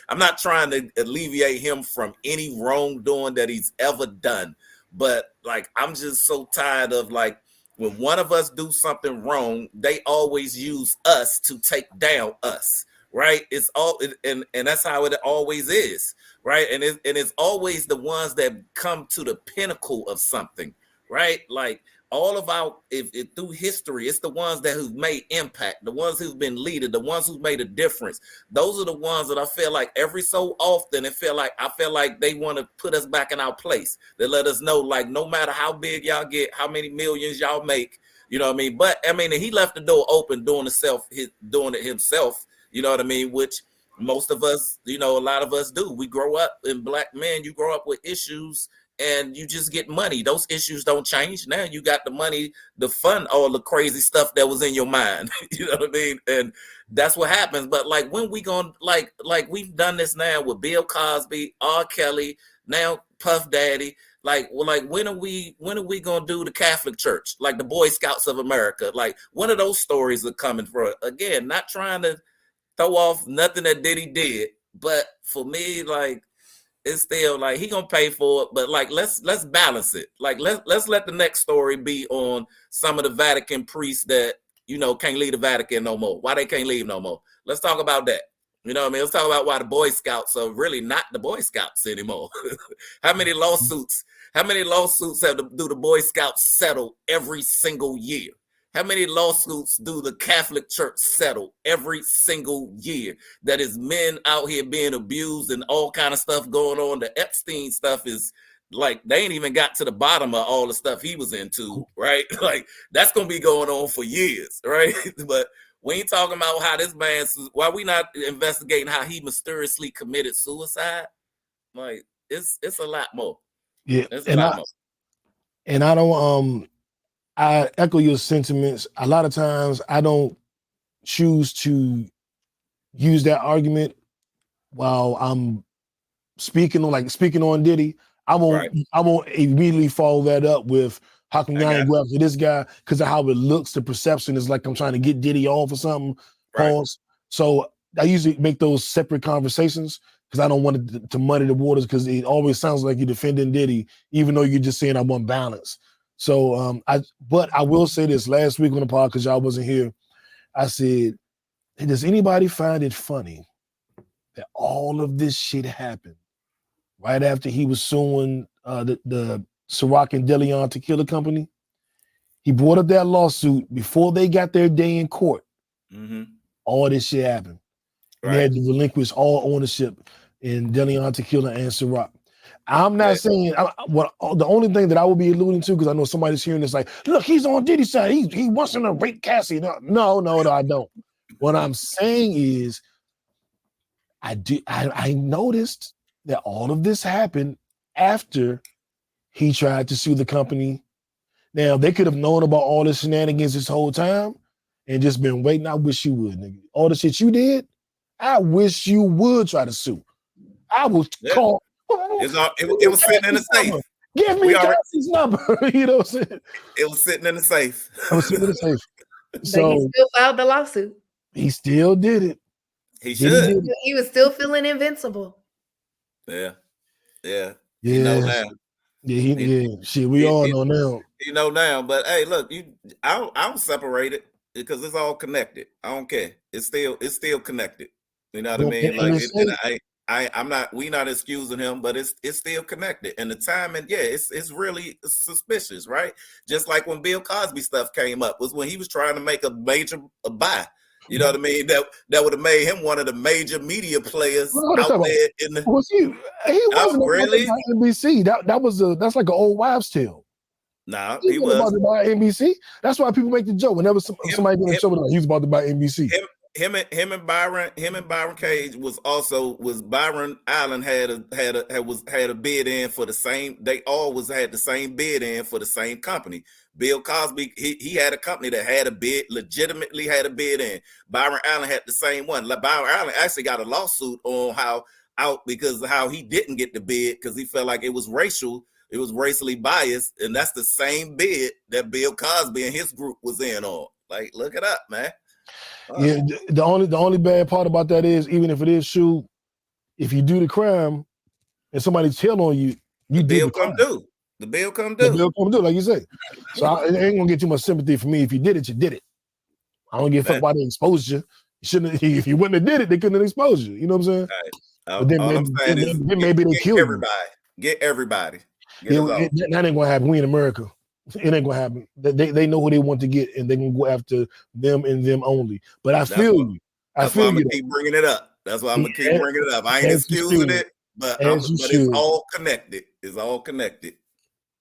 alleviate him from any wrongdoing that he's ever done. But like, I'm just so tired of, like, when one of us do something wrong, they always use us to take down us, right? It's all, and that's how it always is, right? And it's always the ones that come to the pinnacle of something, right? Like, all of our, if through history, it's the ones that who've made impact, the ones who've been leaders, the ones who've made a difference. Those are the ones that I feel like every so often, I feel like they want to put us back in our place. They let us know, like, no matter how big y'all get, how many millions y'all make, you know what I mean? But I mean, he left the door open doing it himself, you know what I mean? Which most of us, you know, a lot of us do. We grow up, in black men, you grow up with issues, and you just get money. Those issues don't change. Now you got the money to fund all the crazy stuff that was in your mind. You know what I mean? And that's what happens. But like, when we gonna, like we've done this now with Bill Cosby, R. Kelly, now Puff Daddy. Like, well, like, when are we gonna do the Catholic Church, like the Boy Scouts of America? Like, one of those stories are coming for, again, not trying to throw off nothing that Diddy did, but for me, like, it's still like he gonna pay for it, but like, let's balance it. Like, let's let the next story be on some of the Vatican priests that, you know, can't leave the Vatican no more. Why they can't leave no more? Let's talk about that. You know what I mean? Let's talk about why the Boy Scouts are really not the Boy Scouts anymore. How many lawsuits do the Boy Scouts settle every single year? How many lawsuits do the Catholic Church settle every single year? That is men out here being abused and all kind of stuff going on. The Epstein stuff is like, they ain't even got to the bottom of all the stuff he was into, right? Like, that's going to be going on for years, right? But we ain't talking about how this man, why we not investigating how he mysteriously committed suicide? Like, it's a lot more. Yeah. It's a lot more. And I don't, I echo your sentiments. A lot of times I don't choose to use that argument while I'm speaking on Diddy. I won't immediately follow that up with, how come y'all ain't go after this guy? Because of how it looks, the perception is like I'm trying to get Diddy off or something. Pause. So I usually make those separate conversations because I don't want it to muddy the waters, because it always sounds like you're defending Diddy, even though you're just saying I want balance. So but I will say this, last week on the pod, because y'all wasn't here, I said, hey, does anybody find it funny that all of this shit happened right after he was suing the Ciroc and DeLeon Tequila Company? He brought up that lawsuit before they got their day in court. Mm-hmm. All this shit happened. They had to relinquish all ownership in DeLeon Tequila and Ciroc. I'm not saying the only thing that I will be alluding to, because I know somebody's hearing this like, look, he's on Diddy's side. He wants to rape Cassie. No, I don't. What I'm saying is, I noticed that all of this happened after he tried to sue the company. Now, they could have known about all the shenanigans this whole time and just been waiting. I wish you would, nigga. All the shit you did, I wish you would try to sue. I will call. It was sitting in the safe. Give me Cassie's number. You know what I'm saying? It was sitting in the safe. I was sitting in the safe. So he still filed the lawsuit. He still did it. He should. He was still feeling invincible. Yeah. You know now. Shit, we all know now. You know now, but hey, look, I don't separate it because it's all connected. I don't care. It's still connected. You know what I mean? Like, we not excusing him, but it's still connected. And the timing, it's really suspicious, right? Just like when Bill Cosby stuff came up, was when he was trying to make a major buy. You know what I mean? That would have made him one of the major media players out there in the. Was he wasn't really NBC. That's like an old wives' tale. Nah, he was about to buy NBC. That's why people make the joke whenever somebody did a show, he was about to buy NBC. him and Byron Cage was Byron Allen had a bid in for the same. They always had the same bid in for the same company. Bill Cosby, he had a company that had a bid, legitimately had a bid in. Byron Allen had the same one. Byron Allen actually got a lawsuit on because of how he didn't get the bid because he felt like it was racial. It was racially biased, and that's the same bid that Bill Cosby and his group was in on. Like, look it up, man. Yeah, the only bad part about that is even if it is true, if you do the crime and somebody tell on you, the do bill the crime. come due. The bill come due. The bill come due, like you say. So it ain't gonna get too much sympathy for me. If you did it, you did it. I don't give a fuck why they exposed you. You shouldn't. If you wouldn't have did it, they couldn't have exposed you. You know what I'm saying? Right. But then, all I'm saying is maybe they kill everybody. Get everybody. That ain't gonna happen. We in America. It ain't gonna happen. They know who they want to get, and they can go after them and them only. But I feel you. That's why I'm gonna keep bringing it up. That's why I'm gonna keep bringing it up. I ain't excusing it, but it's all connected. It's all connected.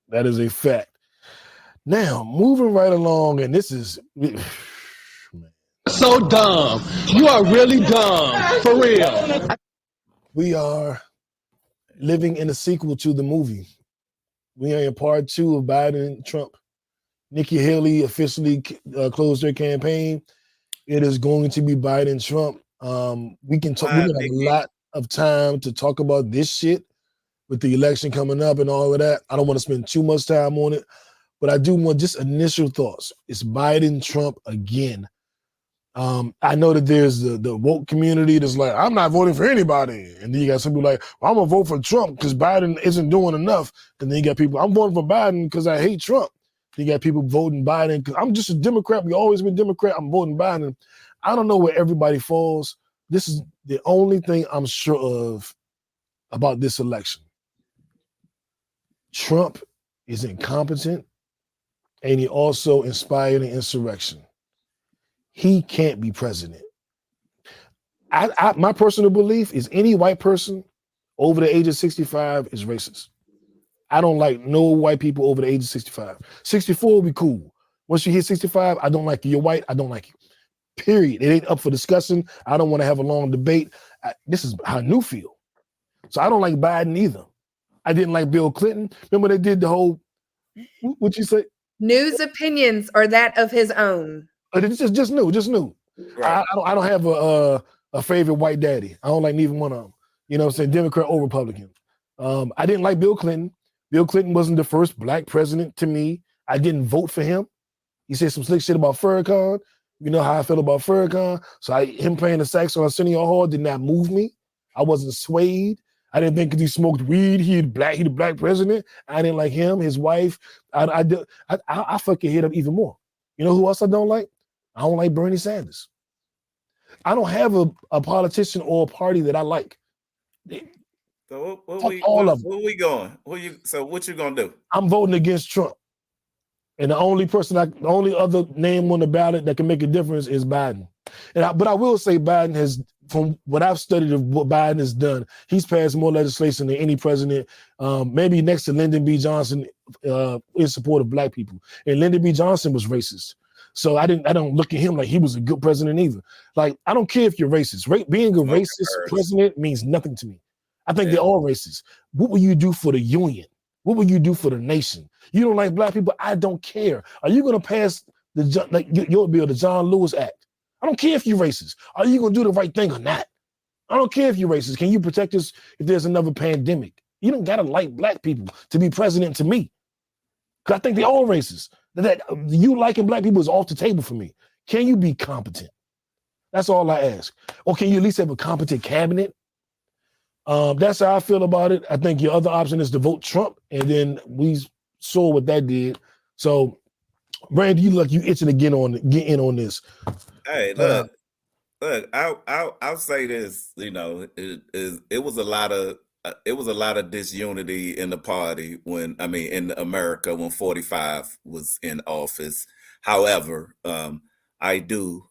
That is a fact. Now, moving right along, and this is so dumb. You are really dumb, for real. We are living in a sequel to the movie. We are in part 2 of Biden and Trump. Nikki Haley officially closed their campaign. It is going to be Biden and Trump. We can talk. We have a lot of time to talk about this shit with the election coming up and all of that. I don't want to spend too much time on it, but I do want just initial thoughts. It's Biden, Trump again. I know that there's the woke community that's like, I'm not voting for anybody. And then you got some people like, well, I'm going to vote for Trump because Biden isn't doing enough. And then you got people, I'm voting for Biden because I hate Trump. Then you got people voting Biden because I'm just a Democrat. We've always been Democrat. I'm voting Biden. I don't know where everybody falls. This is the only thing I'm sure of about this election. Trump is incompetent, and he also inspired an insurrection. He can't be president. My personal belief is any white person over the age of 65 is racist. I don't like no white people over the age of 65. 64 will be cool. Once you hit 65, I don't like you. You're white, I don't like you. Period. It ain't up for discussion. I don't want to have a long debate. This is how new feel. So I don't like Biden either. I didn't like Bill Clinton. Remember they did the whole, what'd you say? News opinions or that of his own. It's just new. Right. I don't have a favorite white daddy. I don't like neither one of them. You know what I'm saying? Democrat or Republican. I didn't like Bill Clinton. Bill Clinton wasn't the first black president to me. I didn't vote for him. He said some slick shit about Farrakhan. You know how I feel about Farrakhan. So him playing the sax on Arsenio Hall did not move me. I wasn't swayed. I didn't think because he smoked weed, he the black president. I didn't like him, his wife. I fucking hit him even more. You know who else I don't like? I don't like Bernie Sanders. I don't have a politician or a party that I like. So where we going? So what you gonna do? I'm voting against Trump. And the only other name on the ballot that can make a difference is Biden. But I will say Biden has, from what I've studied of what Biden has done, he's passed more legislation than any president, maybe next to Lyndon B. Johnson, in support of black people. And Lyndon B. Johnson was racist. So I don't look at him like he was a good president either. Like, I don't care if you're racist. Being a racist president means nothing to me. I think they're all racist. What will you do for the union? What will you do for the nation? You don't like black people? I don't care. Are you going to pass your bill, the John Lewis Act? I don't care if you're racist. Are you going to do the right thing or not? I don't care if you're racist. Can you protect us if there's another pandemic? You don't got to like black people to be president to me. Because I think they're all racist. That you liking black people is off the table for me. Can you be competent? That's all I ask. Or can you at least have a competent cabinet? That's how I feel about it. I think your other option is to vote Trump, and then we saw what that did. So, Randy, you itching to get in on this. Hey, look, I'll say this. You know, it was a lot of disunity in the party in America when 45 was in office. However,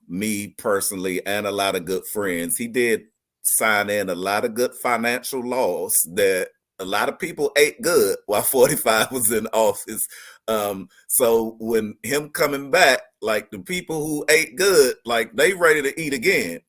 me personally, and a lot of good friends, he did sign in a lot of good financial laws that a lot of people ate good while 45 was in office. So when him coming back, like the people who ate good, like they ready to eat again.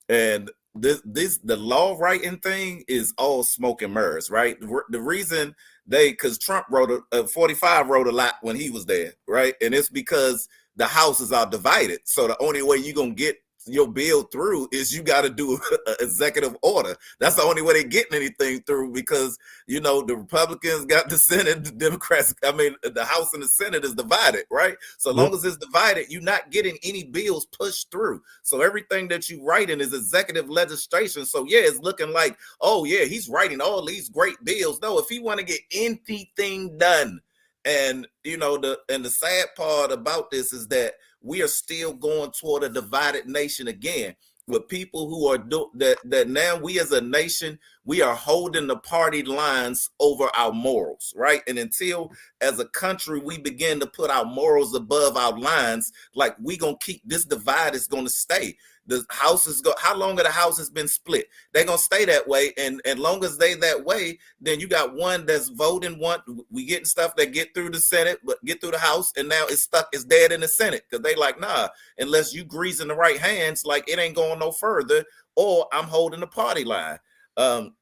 And the law writing thing is all smoke and mirrors, right? The reason because Trump 45 wrote a lot when he was there, right? And it's because the houses are divided. So the only way you're going to get your bill through is you got to do an executive order. That's the only way they're getting anything through, because the Republicans got the Senate, the Democrats, the House and the Senate is divided, right? So long as it's divided, you're not getting any bills pushed through. So everything that you writing is executive legislation. So yeah, it's looking like, oh yeah, he's writing all these great bills. No, if he want to get anything done, and the sad part about this is that we are still going toward a divided nation again, with people who are that now we as a nation, we are holding the party lines over our morals, right? And until as a country we begin to put our morals above our lines, like we gonna keep this divide is gonna stay. The houses how long have the houses been split? They're gonna stay that way, and long as they that way, then you got one that's voting we getting stuff that get through the Senate but get through the House, and now it's dead in the Senate because they like, nah, unless you greasing the right hands, like it ain't going no further, or I'm holding the party line. And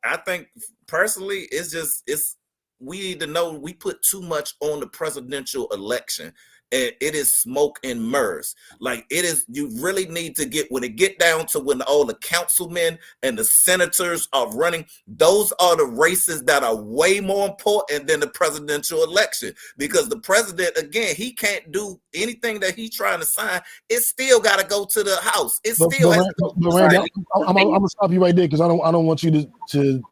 I think personally it's we need to know we put too much on the presidential election. And it is smoke and mirrors. Like it is, you really need to when it get down to when all the councilmen and the senators are running, those are the races that are way more important than the presidential election. Because the president, again, he can't do anything that he's trying to sign. It still got to go to the House. It still has to go to the Senate. I'm gonna stop you right there because I don't want you to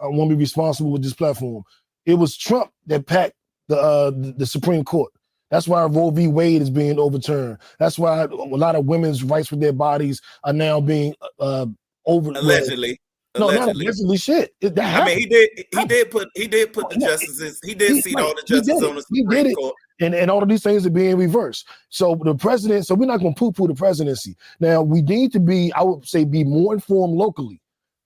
I want to be responsible with this platform. It was Trump that packed the Supreme Court. That's why Roe v. Wade is being overturned. That's why a lot of women's rights with their bodies are now being allegedly. No, not allegedly. Shit. He did put the justices. He did seat all the justices on the Supreme Court. And all of these things are being reversed. So the president. So we're not going to poo-poo the presidency. Now we need to be, I would say, be more informed locally.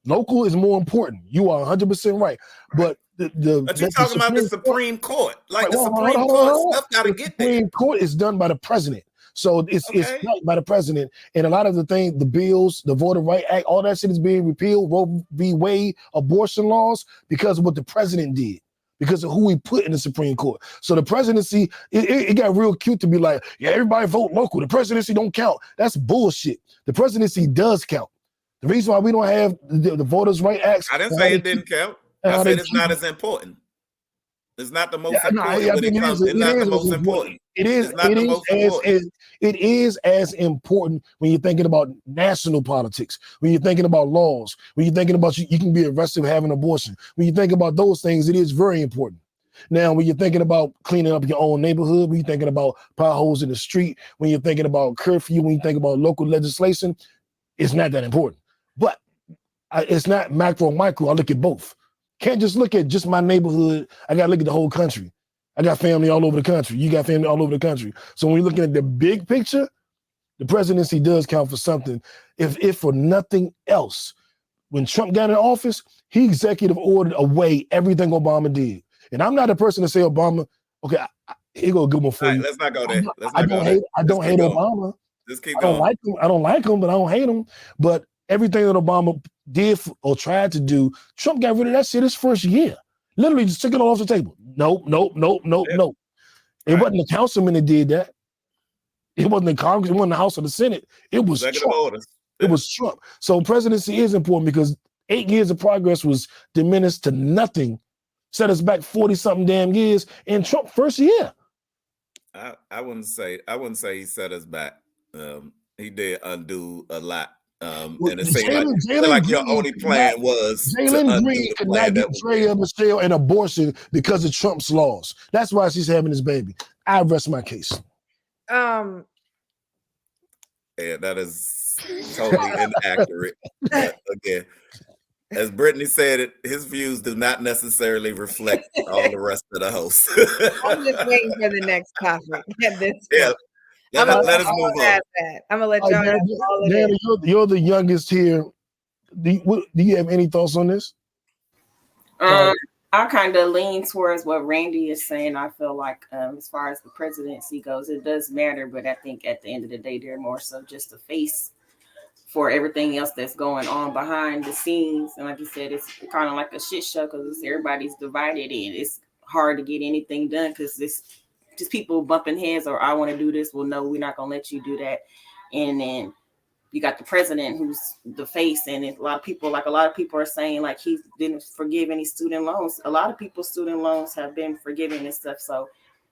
Local is more important. You are 100% right. But but you're talking about the Supreme Court. Like the Supreme Court stuff got to get there. The Supreme Court is done by the president. So it's done by the president. And a lot of the things, the bills, the Voter Right Act, all that shit is being repealed, Roe v. Wade, abortion laws, because of what the president did, because of who he put in the Supreme Court. So the presidency, it got real cute to be like, yeah, everybody vote local. The presidency don't count. That's bullshit. The presidency does count. The reason why we don't have the Voters Right Acts. I didn't say it didn't count. I said it's not as important. It's not the most important when it comes. It's not the most important. It is as important when you're thinking about national politics, when you're thinking about laws, when you're thinking about you can be arrested for having an abortion. When you think about those things, it is very important. Now, when you're thinking about cleaning up your own neighborhood, when you're thinking about potholes in the street, when you're thinking about curfew, when you think about local legislation, it's not that important. But it's not macro, micro. I look at both. Can't just look at just my neighborhood. I got to look at the whole country. I got family all over the country. You got family all over the country. So when you're looking at the big picture, the presidency does count for something. If for nothing else, when Trump got in office, he executive ordered away everything Obama did. And I'm not a person to say Obama, okay, here go a good one for you. Let's not go there. I don't hate Obama. Just keep going. I don't like him, but I don't hate him. But everything that Obama did or tried to do, Trump got rid of that shit his first year. Literally just took it all off the table. Nope. It wasn't the councilman that did that. It wasn't the Congress, it wasn't the House or the Senate. It was Trump. It was Trump. So presidency is important because 8 years of progress was diminished to nothing, set us back 40-something damn years in Trump first year. I wouldn't say he set us back. He did undo a lot. And it seemed like your only plan was Jalen Green could not get Draya, Michelle, an abortion because of Trump's laws. That's why she's having this baby. I rest my case. Yeah, that is totally inaccurate. But again, as Brittany said, his views do not necessarily reflect all the rest of the hosts. I'm just waiting for the next topic. Let us move on. I'm gonna let y'all have all of it. You're the youngest here. Do you have any thoughts on this? I kind of lean towards what Randy is saying. I feel like as far as the presidency goes, it does matter, but I think at the end of the day, they're more so just a face for everything else that's going on behind the scenes. And like you said, it's kind of like a shit show because everybody's divided and it's hard to get anything done because it's just people bumping heads or I want to do this. Well, no, we're not going to let you do that. And then you got the president who's the face, and a lot of people are saying like he didn't forgive any student loans. A lot of people's student loans have been forgiven and stuff. So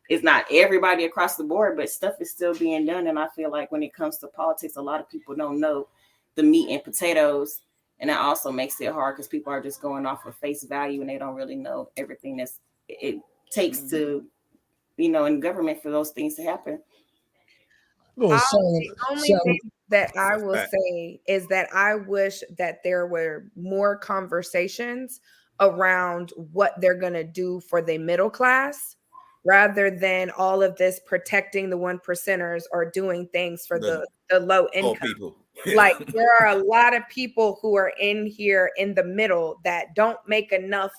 it's not everybody across the board, but stuff is still being done. And I feel like when it comes to politics, a lot of people don't know the meat and potatoes. And that also makes it hard because people are just going off of face value and they don't really know everything it takes to, in government for those things to happen. The only thing that I will say is that I wish that there were more conversations around what they're going to do for the middle class rather than all of this protecting the 1%ers or doing things for the low income people. Like there are a lot of people who are in here in the middle that don't make enough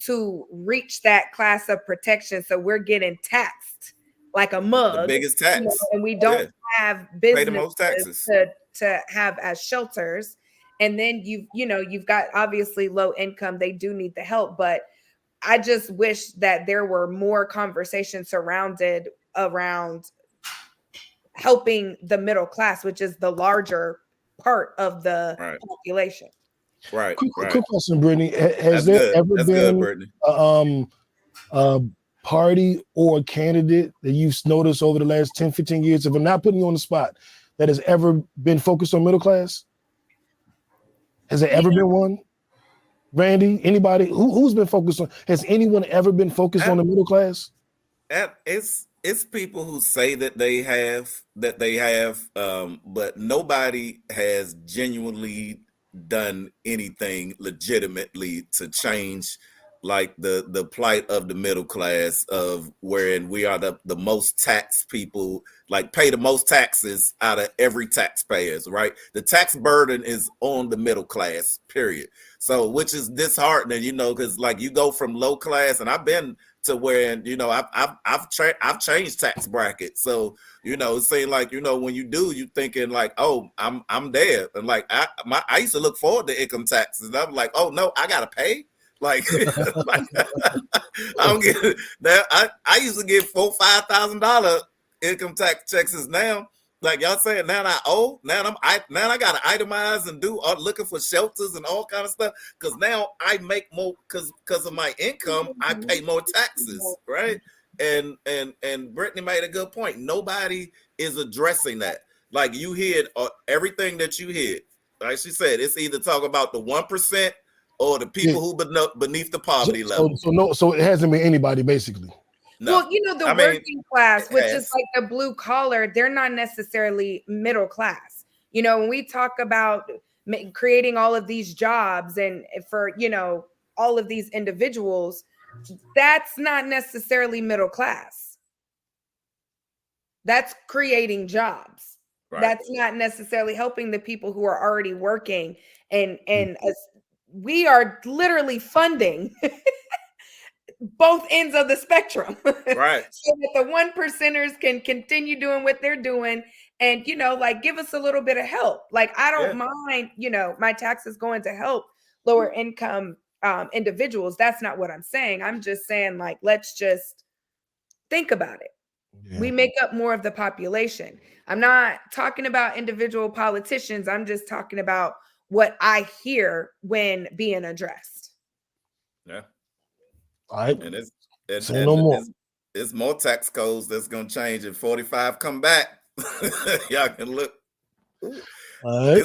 to reach that class of protection. So we're getting taxed like a mug. The biggest tax. And we don't have business Pay the most taxes to have as shelters. And then you've got obviously low income. They do need the help, but I just wish that there were more conversations surrounded around helping the middle class, which is the larger part of the population. Right. Quick question, Brittany. Has there ever been a party or a candidate that you've noticed over the last 10, 15 years, if I'm not putting you on the spot, that has ever been focused on middle class? Has there ever been one? Randy, anybody who's been focused on? Has anyone ever been focused on the middle class? It's people who say that they have, but nobody has genuinely done anything legitimately to change like the plight of the middle class, of wherein we are the most taxed people, like pay the most taxes out of every taxpayers, right? The tax burden is on the middle class, period. So which is disheartening, because like you go from low class, and I've been to where, I've changed tax brackets. So, it seems like, when you do, you thinking like, oh, I'm there. And like, I used to look forward to income taxes. And I'm like, oh no, I got to pay. Like, I don't get that. I used to get $4,000-$5,000 income tax checks. Now, like y'all saying, now I owe. Now I got to itemize and do looking for shelters and all kind of stuff. Because now I make more because of my income. I pay more taxes, right? And Brittany made a good point. Nobody is addressing that. Like you hear everything that you hear. Like she said, it's either talk about the 1%. Or the people who beneath the poverty level. So it hasn't been anybody basically. No. Well, the working class, which is like the blue collar, they're not necessarily middle class. When we talk about creating all of these jobs and for, all of these individuals, that's not necessarily middle class. That's creating jobs. Right. That's not necessarily helping the people who are already working and we are literally funding both ends of the spectrum. Right. So that the 1%ers can continue doing what they're doing and, like give us a little bit of help. Like, I don't mind, my taxes going to help lower income individuals. That's not what I'm saying. I'm just saying, like, let's just think about it. Yeah. We make up more of the population. I'm not talking about individual politicians. I'm just talking about what I hear when being addressed. Yeah. All right. And it's more tax codes that's gonna change if 45 come back. Y'all can look. All right.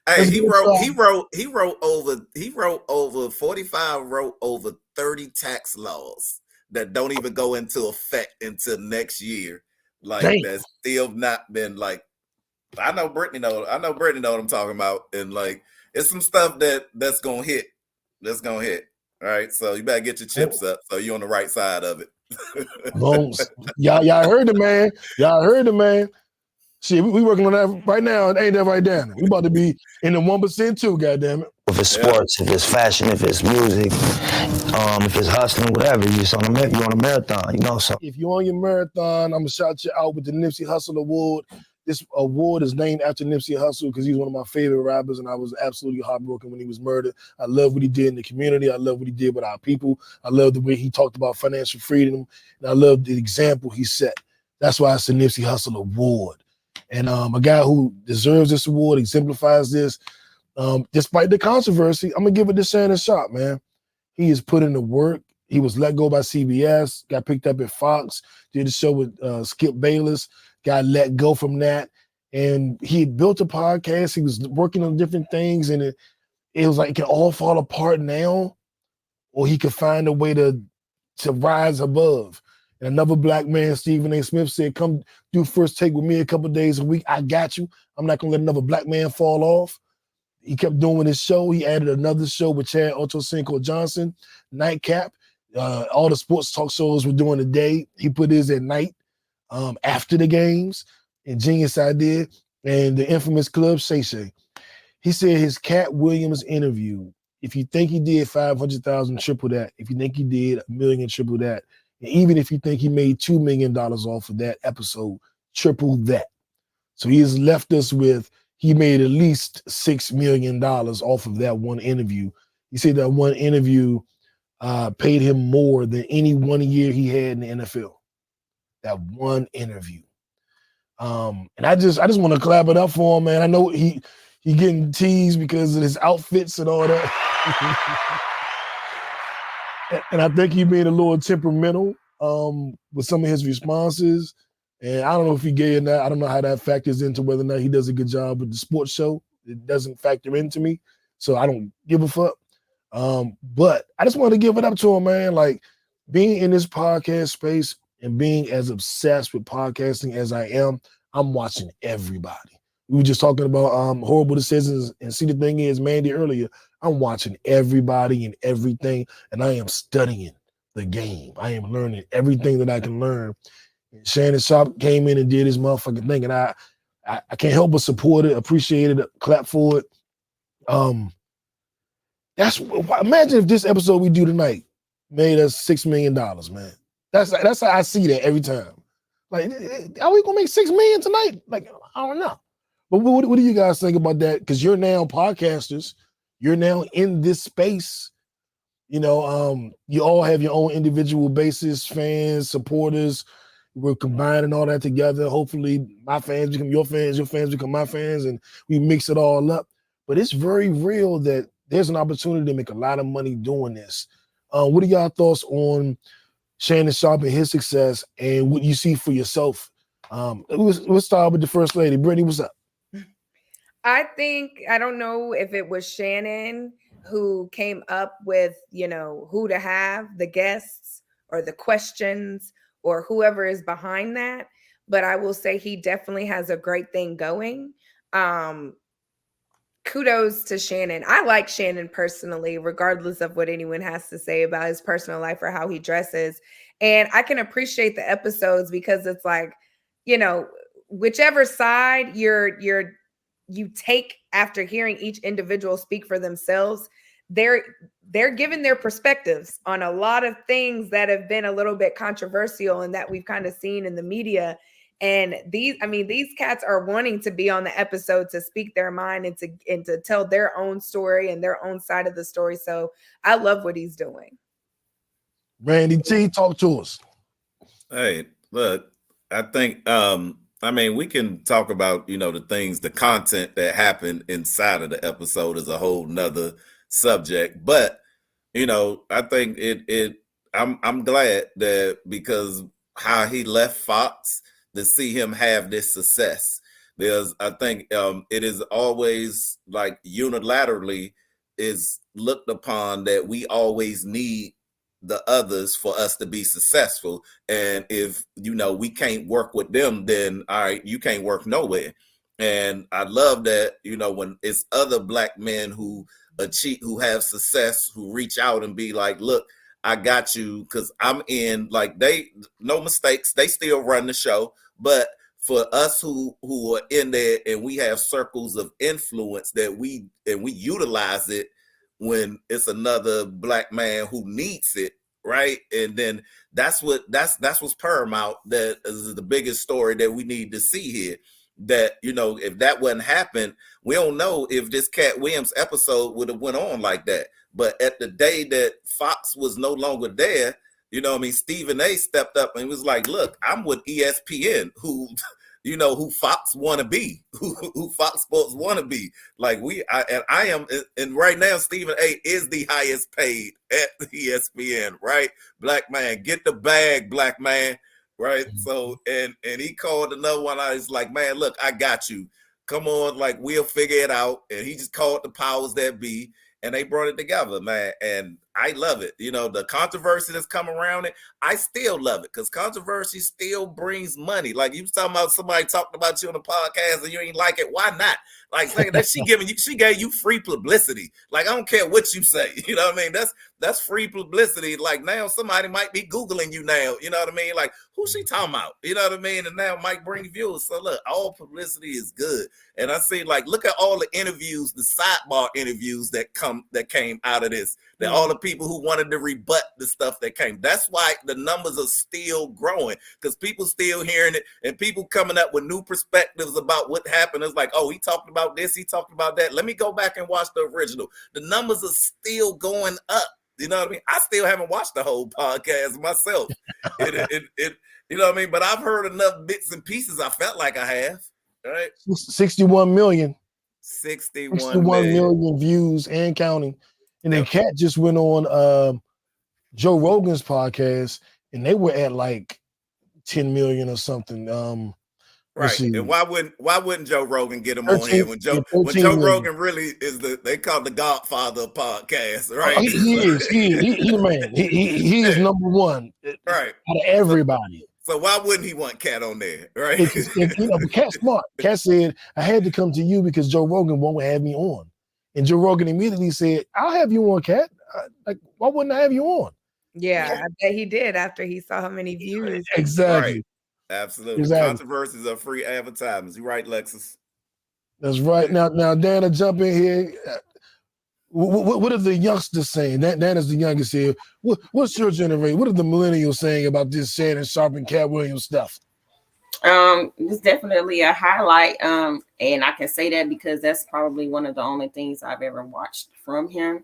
Hey, he wrote over 45 wrote over 30 tax laws that don't even go into effect until next year. Like that's still not been like. I know Brittany know what I'm talking about, and like it's some stuff that's gonna hit. That's gonna hit. All right, so you better get your chips up so you're on the right side of it. Y'all heard the man. Y'all heard the man. See, we working on that right now. It ain't that right down. We about to be in the 1% too. Goddamn it. If it's sports, if it's fashion, if it's music, if it's hustling, whatever, you're on a marathon, you know. So if you're on your marathon, I'm gonna shout you out with the Nipsey Hussle Award. This award is named after Nipsey Hussle because he's one of my favorite rappers, and I was absolutely heartbroken when he was murdered. I love what he did in the community. I love what he did with our people. I love the way he talked about financial freedom, and I love the example he set. That's why it's the Nipsey Hussle Award. And a guy who deserves this award, exemplifies this. Despite the controversy, I'm gonna give it to Shannon Sharp, man. He has put in the work. He was let go by CBS, got picked up at Fox, did a show with Skip Bayless, got let go from that. And he had built a podcast. He was working on different things, and it was like it can all fall apart now, or he could find a way to rise above. And another black man, Stephen A. Smith, said, come do First Take with me a couple days a week. I got you. I'm not gonna let another black man fall off. He kept doing his show. He added another show with Chad Ochocinco Johnson, Nightcap. All the sports talk shows were doing the day. He put his at night after the games. And Genius Idea. And the infamous club, Shay Shay. He said his Cat Williams interview, if you think he did 500,000, triple that. If you think he did $1 million, triple that. And even if you think he made $2 million off of that episode, triple that. So he has left us with, he made at least $6 million off of that one interview. He said that one interview paid him more than any 1 year he had in the NFL. That one interview. And I just want to clap it up for him, man. I know he getting teased because of his outfits and all that. And I think he made a little temperamental with some of his responses. And I don't know if he gay or not. I don't know how that factors into whether or not he does a good job with the sports show. It doesn't factor into me. So I don't give a fuck. But I just want to give it up to him, man. Like, being in this podcast space and being as obsessed with podcasting as I am, I'm watching everybody. We were just talking about horrible decisions. And see, the thing is, Mandy, earlier, I'm watching everybody and everything. And I am studying the game. I am learning everything that I can learn. And Shannon Sharp came in and did his motherfucking thing, and I can't help but support it, appreciate it, clap for it. Imagine if this episode we do tonight made us $6 million, man. That's how I see that every time. Like, are we gonna make $6 million tonight? Like, I don't know. But what do you guys think about that? Because you're now podcasters, you're now in this space. You know, you all have your own individual bases, fans, supporters. We're combining all that together. Hopefully my fans become your fans become my fans, and we mix it all up. But it's very real that there's an opportunity to make a lot of money doing this. What are y'all thoughts on Shannon Sharp and his success and what you see for yourself? We'll start with the First Lady. Brittany, what's up? I don't know if it was Shannon who came up with, who to have, the guests or the questions, or whoever is behind that. But I will say he definitely has a great thing going. Kudos to Shannon. I like Shannon personally, regardless of what anyone has to say about his personal life or how he dresses. And I can appreciate the episodes because it's like, whichever side you take after hearing each individual speak for themselves, they're giving their perspectives on a lot of things that have been a little bit controversial and that we've kind of seen in the media. And these cats are wanting to be on the episode to speak their mind and to tell their own story and their own side of the story. So I love what he's doing. Randy T, talk to us. Hey, look, I think we can talk about, the things, the content that happened inside of the episode is a whole nother subject. But, I think I'm glad that because how he left Fox to see him have this success. Because I think it is always like unilaterally is looked upon that we always need the others for us to be successful. And if, we can't work with them, then all right, you can't work nowhere. And I love that, when it's other black men who have success, who reach out and be like, look, I got you, because I'm in, like, no mistakes, they still run the show. But for us who are in there and we have circles of influence that we utilize it, when it's another black man who needs it, right? And then that's what's paramount. That is the biggest story that we need to see here. That, you know, if that wouldn't happen, we don't know if this Cat Williams episode would have went on like that. But at the day that Fox was no longer there, you know what I mean, Stephen A stepped up and was like, look, I'm with ESPN, who, you know, who Fox want to be, who Fox Sports want to be. Like I am, and right now, Stephen A is the highest paid at ESPN, right? Black man, get the bag, black man. Right. So, and he called another one out. He's like, man, look, I got you. Come on, like, we'll figure it out. And he just called the powers that be, and they brought it together, man. And I love it. You know, the controversy that's come around it, I still love it, because controversy still brings money. Like, you was talking about somebody talking about you on the podcast and you ain't like it. Why not? Like, that she gave you free publicity. Like, I don't care what you say. You know what I mean? That's free publicity. Like, now somebody might be Googling you now. You know what I mean? Like, who's she talking about? You know what I mean? And now it might bring views. So look, all publicity is good. And I see, like, look at all the interviews, the sidebar interviews that came out of this. That all the people who wanted to rebut the stuff that came. That's why the numbers are still growing, because people still hearing it and people coming up with new perspectives about what happened. It's like, oh, he talked about this, he talked about that. Let me go back and watch the original. The numbers are still going up. You know what I mean? I still haven't watched the whole podcast myself. It you know what I mean? But I've heard enough bits and pieces. I felt like I have. Right? 61 million. 61 million views and counting. And then Cat just went on Joe Rogan's podcast, and they were at like 10 million or something. Right. And why wouldn't Joe Rogan get him on here when Joe Rogan really is they call the Godfather of podcasts, right? Oh, he is the man. He is number one, right, out of everybody. So why wouldn't he want Cat on there, right? But Cat's smart. Cat said, I had to come to you because Joe Rogan won't have me on. And Joe Rogan immediately said, I'll have you on, Cat. Like, why wouldn't I have you on? Yeah, I bet he did after he saw how many views. Exactly. Right. Absolutely. Exactly. Controversies are free advertisements. You right, Lexus? That's right. Now, Dana, jump in here. What are the youngsters saying? Dana's the youngest here. What's your generation? What are the millennials saying about this Shannon Sharpe and Cat Williams stuff? It's definitely a highlight. And I can say that because that's probably one of the only things I've ever watched from him.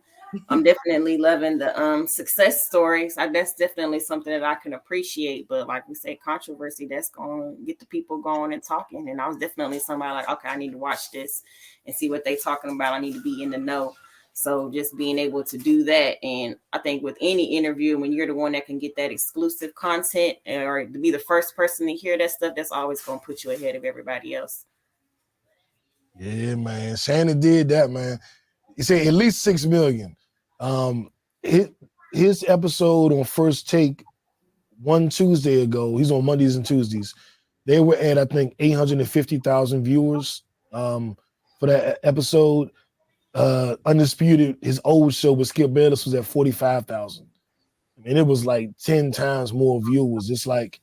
I'm definitely loving the success stories. That's definitely something that I can appreciate. But like we say, controversy, that's going to get the people going and talking. And I was definitely somebody like, okay, I need to watch this and see what they're talking about. I need to be in the know. So just being able to do that. And I think with any interview, when you're the one that can get that exclusive content or to be the first person to hear that stuff, that's always going to put you ahead of everybody else. Yeah, man. Shannon did that, man. He said at least 6 million. His episode on First Take one Tuesday ago, he's on Mondays and Tuesdays. They were at, I think, 850,000 viewers for that episode. Undisputed, his old show with Skip Bayless was at 45,000. I mean, it was like 10 times more viewers. It's like,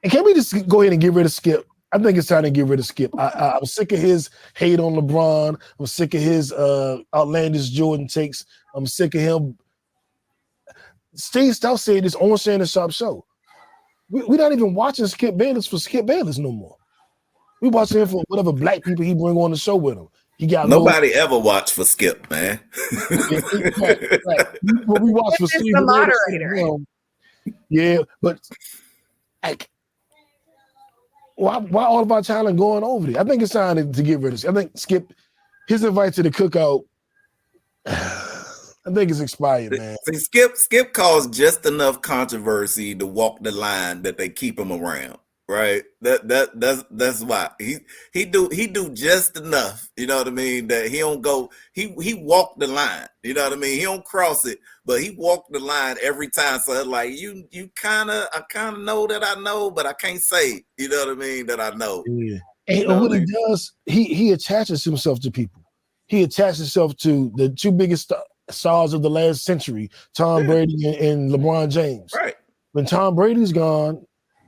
and can we just go ahead and get rid of Skip? I think it's time to get rid of Skip. I'm sick of his hate on LeBron. I'm sick of his outlandish Jordan takes. I'm sick of him. Steve Stout said this on Shannon Sharpe show. We're not even watching Skip Bayless for Skip Bayless no more. We watching him for whatever black people he bring on the show with him. He got nobody ever watched for Skip, man. Right. What we watch for Steve, the moderator. Yeah, but like, why all of our talent going over there? I think it's time to get rid of Skip. I think Skip, his invite to the cookout, I think it's expired, man. See, Skip caused just enough controversy to walk the line that they keep him around. Right. That's why he do just enough, you know what I mean, that he don't go, he walked the line, you know what I mean? He don't cross it, but he walked the line every time. So like I kind of know that I know, but I can't say, you know what I mean, that I know. Yeah. And what he does, he attaches himself to people. He attaches himself to the two biggest stars of the last century, Tom Brady and LeBron James. Right. When Tom Brady's gone,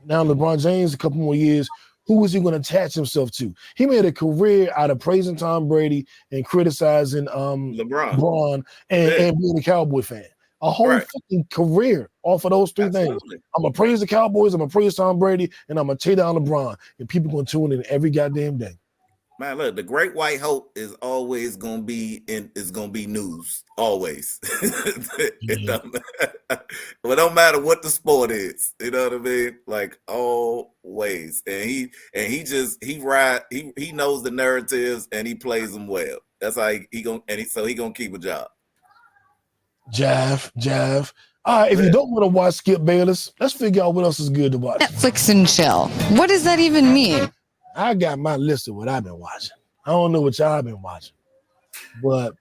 now LeBron James, a couple more years, who was he going to attach himself to? He made a career out of praising Tom Brady and criticizing LeBron and being a Cowboy fan. A whole fucking career off of those three things. I'm going to praise the Cowboys, I'm going to praise Tom Brady, and I'm going to tear down LeBron. And people going to tune in every goddamn day. Man, look, the Great White Hope is always gonna be news. Always. It don't matter what the sport is. You know what I mean? Like always. And he knows the narratives and he plays them well. That's how he gonna keep a job. Jav. All right, if you don't want to watch Skip Bayless, let's figure out what else is good to watch. Netflix and chill. What does that even mean? I got my list of what I've been watching. I don't know what y'all been watching, but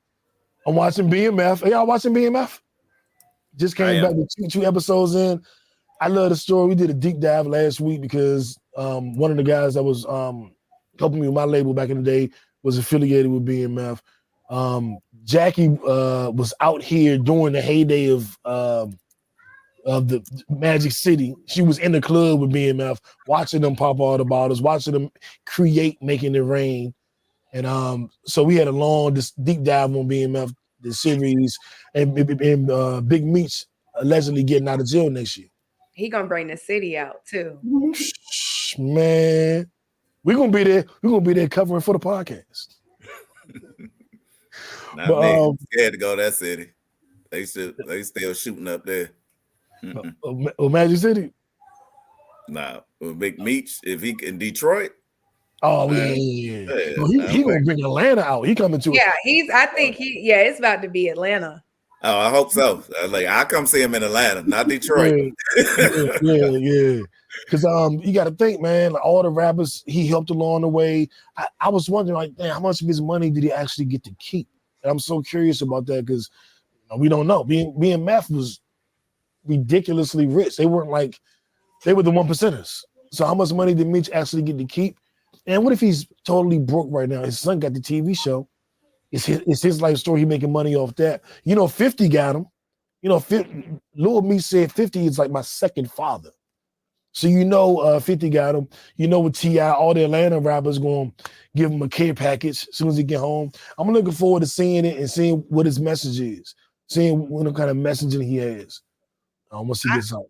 I'm watching BMF. Are y'all watching BMF? Just came back with two episodes in. I love the story. We did a deep dive last week because one of the guys that was helping me with my label back in the day was affiliated with BMF. Jackie was out here during the heyday of the Magic City. She was in the club with BMF, watching them pop all the bottles, watching them create, making it rain. And so we had a long, deep dive on BMF, the series, and Big Meech allegedly getting out of jail next year. He gonna bring the city out too. Man, we're gonna be there. We're gonna be there covering for the podcast. Not me. I'm scared to go to that city. They still shooting up there. Magic City? Nah, Big Meech, if he in Detroit. Oh yeah. Well, he gonna bring Atlanta out. He coming to it. It's about to be Atlanta. Oh, I hope so. I'll come see him in Atlanta, not Detroit. Yeah. Because you got to think, man. Like, all the rappers he helped along the way. I was wondering, like, man, how much of his money did he actually get to keep? And I'm so curious about that because we don't know. BMF was ridiculously rich. They weren't like, they were the 1%ers. So how much money did Mitch actually get to keep? And what if he's totally broke right now? His son got the TV show. It's his life story. He making money off that. 50 got him. Lil Me said 50 is like my second father. So 50 got him. With T.I., all the Atlanta rappers going to give him a care package as soon as he get home. I'm looking forward to seeing it and seeing what his message is, seeing what kind of messaging he has. Once he gets out.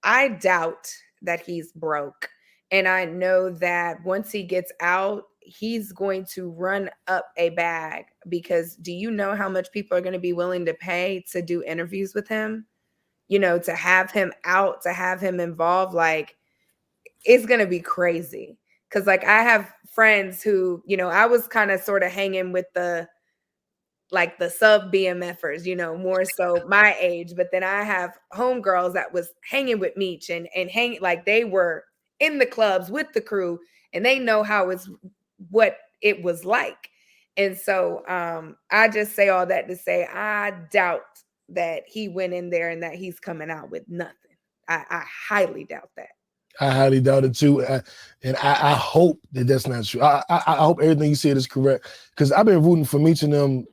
I doubt that he's broke. And I know that once he gets out, he's going to run up a bag because do you know how much people are going to be willing to pay to do interviews with him? To have him out, to have him involved, like it's going to be crazy. Cause like I have friends who, I was kind of sort of hanging with the sub BMFers, more so my age. But then I have homegirls that was hanging with Meech and hang like they were in the clubs with the crew and they know what it was like. And so I just say all that to say, I doubt that he went in there and that he's coming out with nothing. I highly doubt that. I highly doubt it too. I hope that that's not true. I hope everything you said is correct because I've been rooting for Meech and them.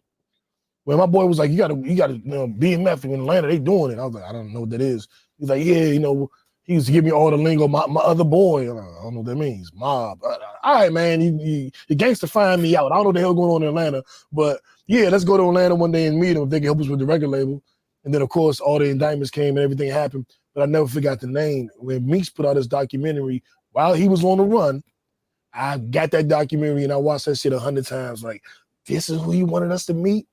When my boy was like, you gotta, BMF in Atlanta, they doing it. I was like, I don't know what that is. He's like, yeah, he used to give me all the lingo. My other boy, I don't know what that means. Mob. All right, man, you gangster find me out. I don't know what the hell going on in Atlanta, but yeah, let's go to Atlanta one day and meet him if they can help us with the record label. And then, of course, all the indictments came and everything happened. But I never forgot the name. When Meeks put out his documentary while he was on the run, I got that documentary and I watched that shit 100 times. Like, this is who you wanted us to meet?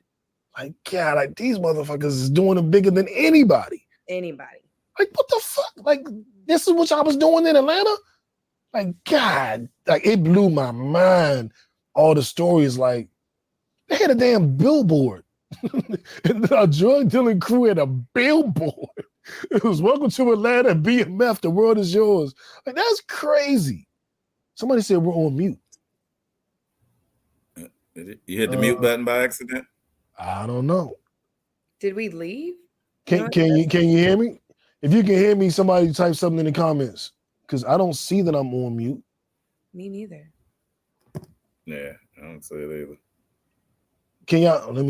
Like, God, like these motherfuckers is doing it bigger than anybody. Like, what the fuck? Like, this is what y'all was doing in Atlanta? Like, God, like it blew my mind. All the stories, like, they had a damn billboard. A drug dealing crew had a billboard. It was welcome to Atlanta, BMF, the world is yours. Like, that's crazy. Somebody said we're on mute. You hit the mute button by accident? I don't know. Did we leave? Can you hear me? If you can hear me, somebody type something in the comments because I don't see that I'm on mute. Me neither. Yeah, I don't see it either. Can y'all let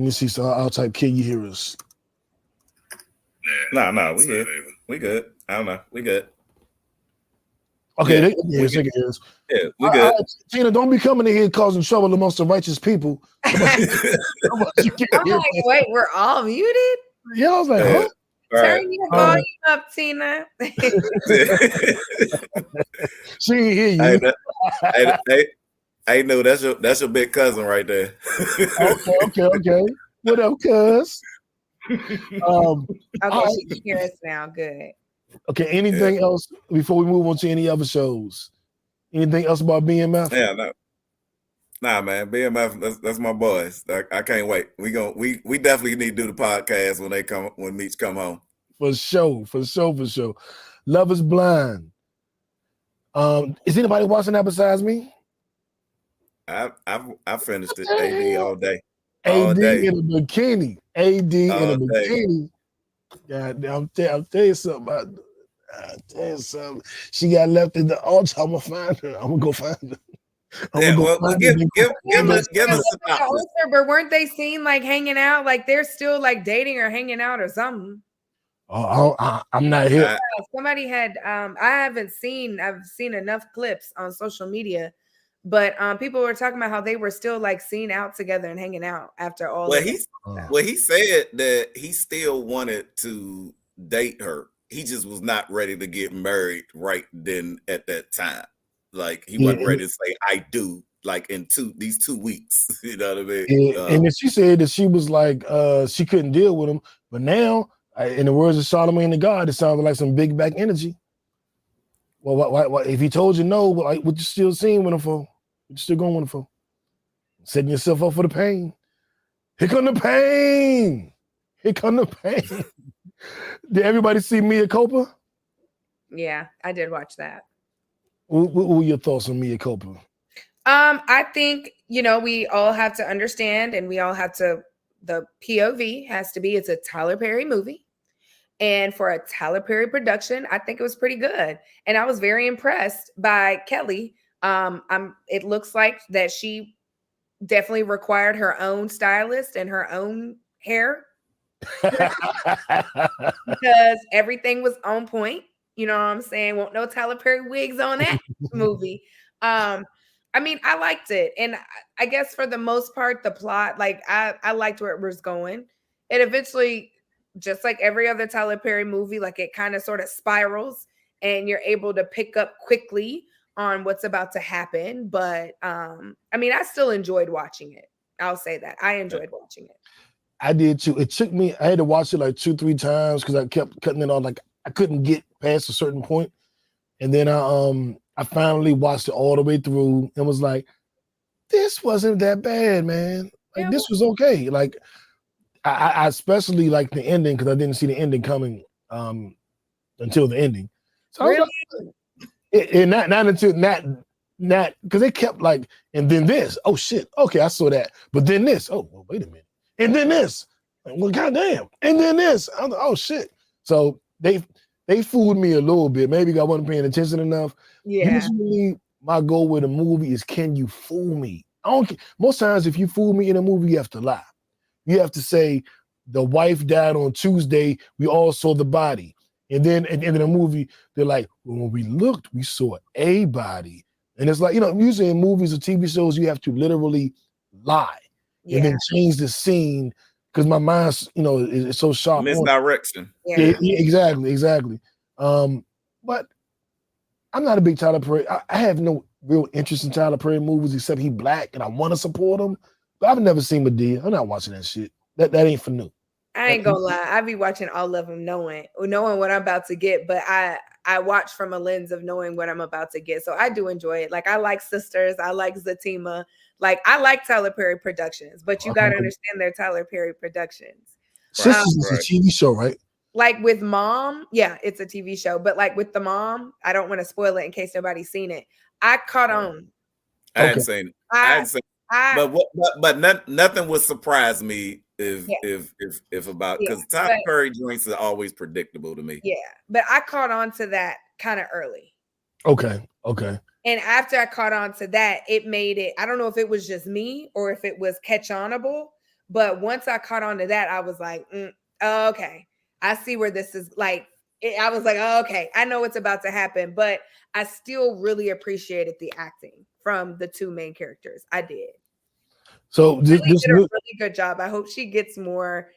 me see. So I'll type, can you hear us? No, we good. We good. I don't know. We good. Okay, Yeah, yes, it is. Yeah, we good. Tina, don't be coming in here causing trouble amongst the righteous people. I'm like, wait, we're all muted? Yeah, I was like, huh? Turn your volume up, Tina. She ain't hear you. I know that's your big cousin right there. Okay. What up, cuz? Okay, she can hear us now. Good. Okay, anything else before we move on to any other shows? Anything else about BMF? Yeah, no. Nah, man, BMF, that's my boys. I can't wait. We definitely need to do the podcast when Meech come home. For sure. Love is Blind. Is anybody watching that besides me? I finished it. AD all day. AD in a bikini. God, I'll tell you something. She got left in the altar. I'm gonna find her. I'm gonna go find her. But weren't they seen like hanging out? Like they're still like dating or hanging out or something. I'm not here. Somebody had I've seen enough clips on social media, but people were talking about how they were still like seen out together and hanging out after all. He said that he still wanted to date her. He just was not ready to get married right then at that time. Like he wasn't ready to say I do like in these 2 weeks. You know what I mean? And then she said that she was like she couldn't deal with him, but now in the words of Charlamagne the God, it sounded like some big back energy. Well, why, if he told you no, what you still seeing with him for? What you still going with him for? Setting yourself up for the pain. Here come the pain. Did everybody see Mea Culpa? Yeah, I did watch that. What were your thoughts on Mea Culpa? I think, we all have to understand and we all have to, the POV has to be, it's a Tyler Perry movie. And for a Tyler Perry production, I think it was pretty good. And I was very impressed by Kelly. It looks like that she definitely required her own stylist and her own hair because everything was on point. You know what I'm saying? Won't no Tyler Perry wigs on that movie. I liked it. And I guess for the most part, the plot, like I liked where it was going. It eventually, just like every other Tyler Perry movie, like it kind of sort of spirals and you're able to pick up quickly on what's about to happen. But I still enjoyed watching it. I'll say that. I enjoyed watching it. I did too. It took me, I had to watch it like 2-3 times because I kept cutting it on. Like I couldn't get past a certain point. And then I finally watched it all the way through and was like, this wasn't that bad, man. Like this was okay. Like I especially like the ending because I didn't see the ending coming until the ending. So really? Not because they kept like, and then this. Oh shit. Okay, I saw that. But then this. Oh, well, wait a minute. And then this. Well, goddamn. And then this. Oh shit. So they fooled me a little bit. Maybe I wasn't paying attention enough. Yeah. Usually my goal with a movie is, can you fool me? I don't care. Most times if you fool me in a movie, you have to lie. You have to say the wife died on Tuesday. We all saw the body. And then at the end of the movie, they're like, well, when we looked, we saw a body. And it's like, usually in movies or TV shows, you have to literally lie and then change the scene because my mind's, is so sharp. Misdirection. Yeah, exactly. But I'm not a big Tyler Perry. I have no real interest in Tyler Perry movies except he black and I want to support him. But I've never seen Medea. I'm not watching that shit. That ain't for new. I ain't gonna lie. I be watching all of them knowing what I'm about to get, but I watch from a lens of knowing what I'm about to get. So I do enjoy it. Like I like Sisters. I like Zatima. Like I like Tyler Perry Productions, but you got to understand they're Tyler Perry Productions. Sisters is a TV show, right? Like with Mom, yeah, it's a TV show. But like with the Mom, I don't want to spoil it in case nobody's seen it. I caught on. I hadn't seen it. But nothing would surprise me if about because Tyler Perry joints are always predictable to me. Yeah, but I caught on to that kind of early. Okay. And after I caught on to that, it made it. I don't know if it was just me or if it was catch-onable, but once I caught on to that, I was like, okay, I see where this is. Like I was like, oh, okay, I know what's about to happen, but I still really appreciated the acting from the two main characters. I did. So this did a really good job. I hope she gets more.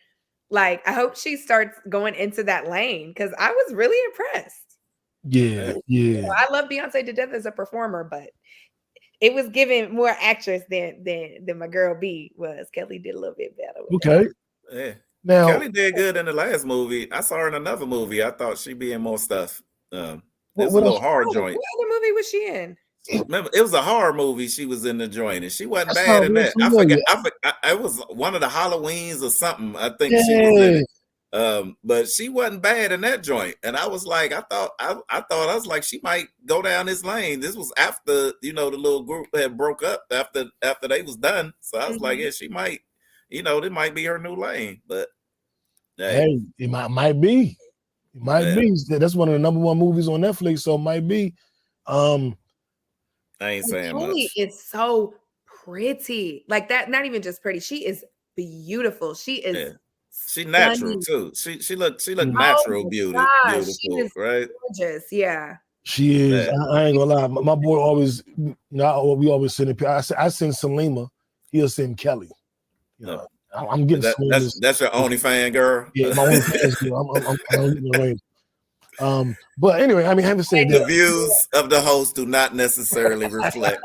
Like, I hope she starts going into that lane because I was really impressed. Yeah. You know, I love Beyonce to death as a performer, but it was giving more actress than my girl B was. Kelly did a little bit better. Okay. Yeah. Now Kelly did good in the last movie. I saw her in another movie. I thought she'd be in more stuff. It was a little horror joint. What other movie was she in? Remember, it was a horror movie. She was in the joint, and she wasn't bad in that. I forget. It was one of the Halloweens or something. I think she was in it. But she wasn't bad in that joint. And I was like, I thought I was like, she might go down this lane. This was after, the little group had broke up after they was done. So I was like, yeah, she might, this might be her new lane. But hey, it might be. It might be. That's one of the number one movies on Netflix. So it might be. I ain't saying Kelly much. is so pretty. Like that, not even just pretty. She is beautiful. She is she natural too. She look natural beautiful, right? Gorgeous, yeah. She is. I ain't gonna lie. My boy always, we always send it. I send Salima, he'll send Kelly. I'm getting that's your only fan, girl. Yeah, my only fan girl. I'm getting the range. But anyway, I mean, having said the views of the host do not necessarily reflect.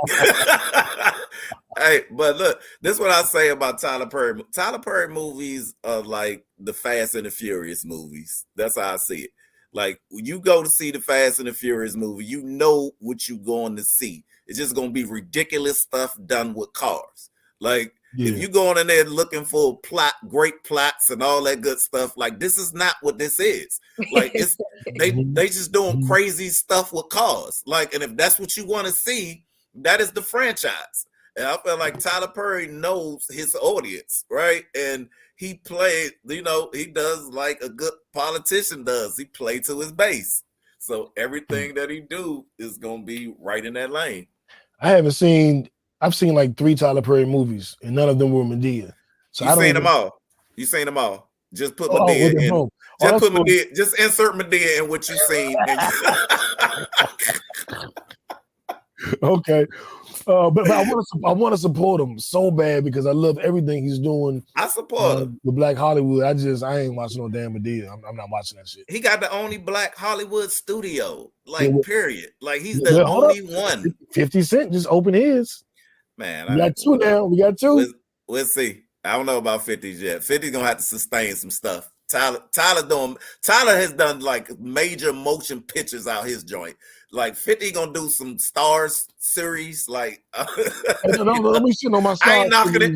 Hey, but look, this is what I say about Tyler Perry. Tyler Perry movies are like the Fast and the Furious movies. That's how I see it. Like, when you go to see the Fast and the Furious movie, you know what you're going to see. It's just going to be ridiculous stuff done with cars. Like, if you going in there looking for great plots and all that good stuff, like, this is not what this is. Like, it's they just doing crazy stuff with cars. Like, and if that's what you want to see, that is the franchise. And I feel like Tyler Perry knows his audience, right? And he played, he does like a good politician does. He played to his base. So everything that he do is gonna be right in that lane. I've seen like 3 Tyler Perry movies, and none of them were Medea. So You seen them all. Just put Medea in. Just insert Medea in what you seen. Okay. But I want to support him so bad because I love everything he's doing. I support him. The Black Hollywood. I ain't watching no damn Medea. I'm not watching that shit. He got the only Black Hollywood studio, period. Like, he's the only one. 50 Cent just opened his. Man, we got 2 now. We got 2. We'll see. I don't know about 50s yet. 50's gonna have to sustain some stuff. Tyler has done like major motion pictures out his joint. Like 50 gonna do some Stars series. Like, let me sit on my side. I ain't knocking it.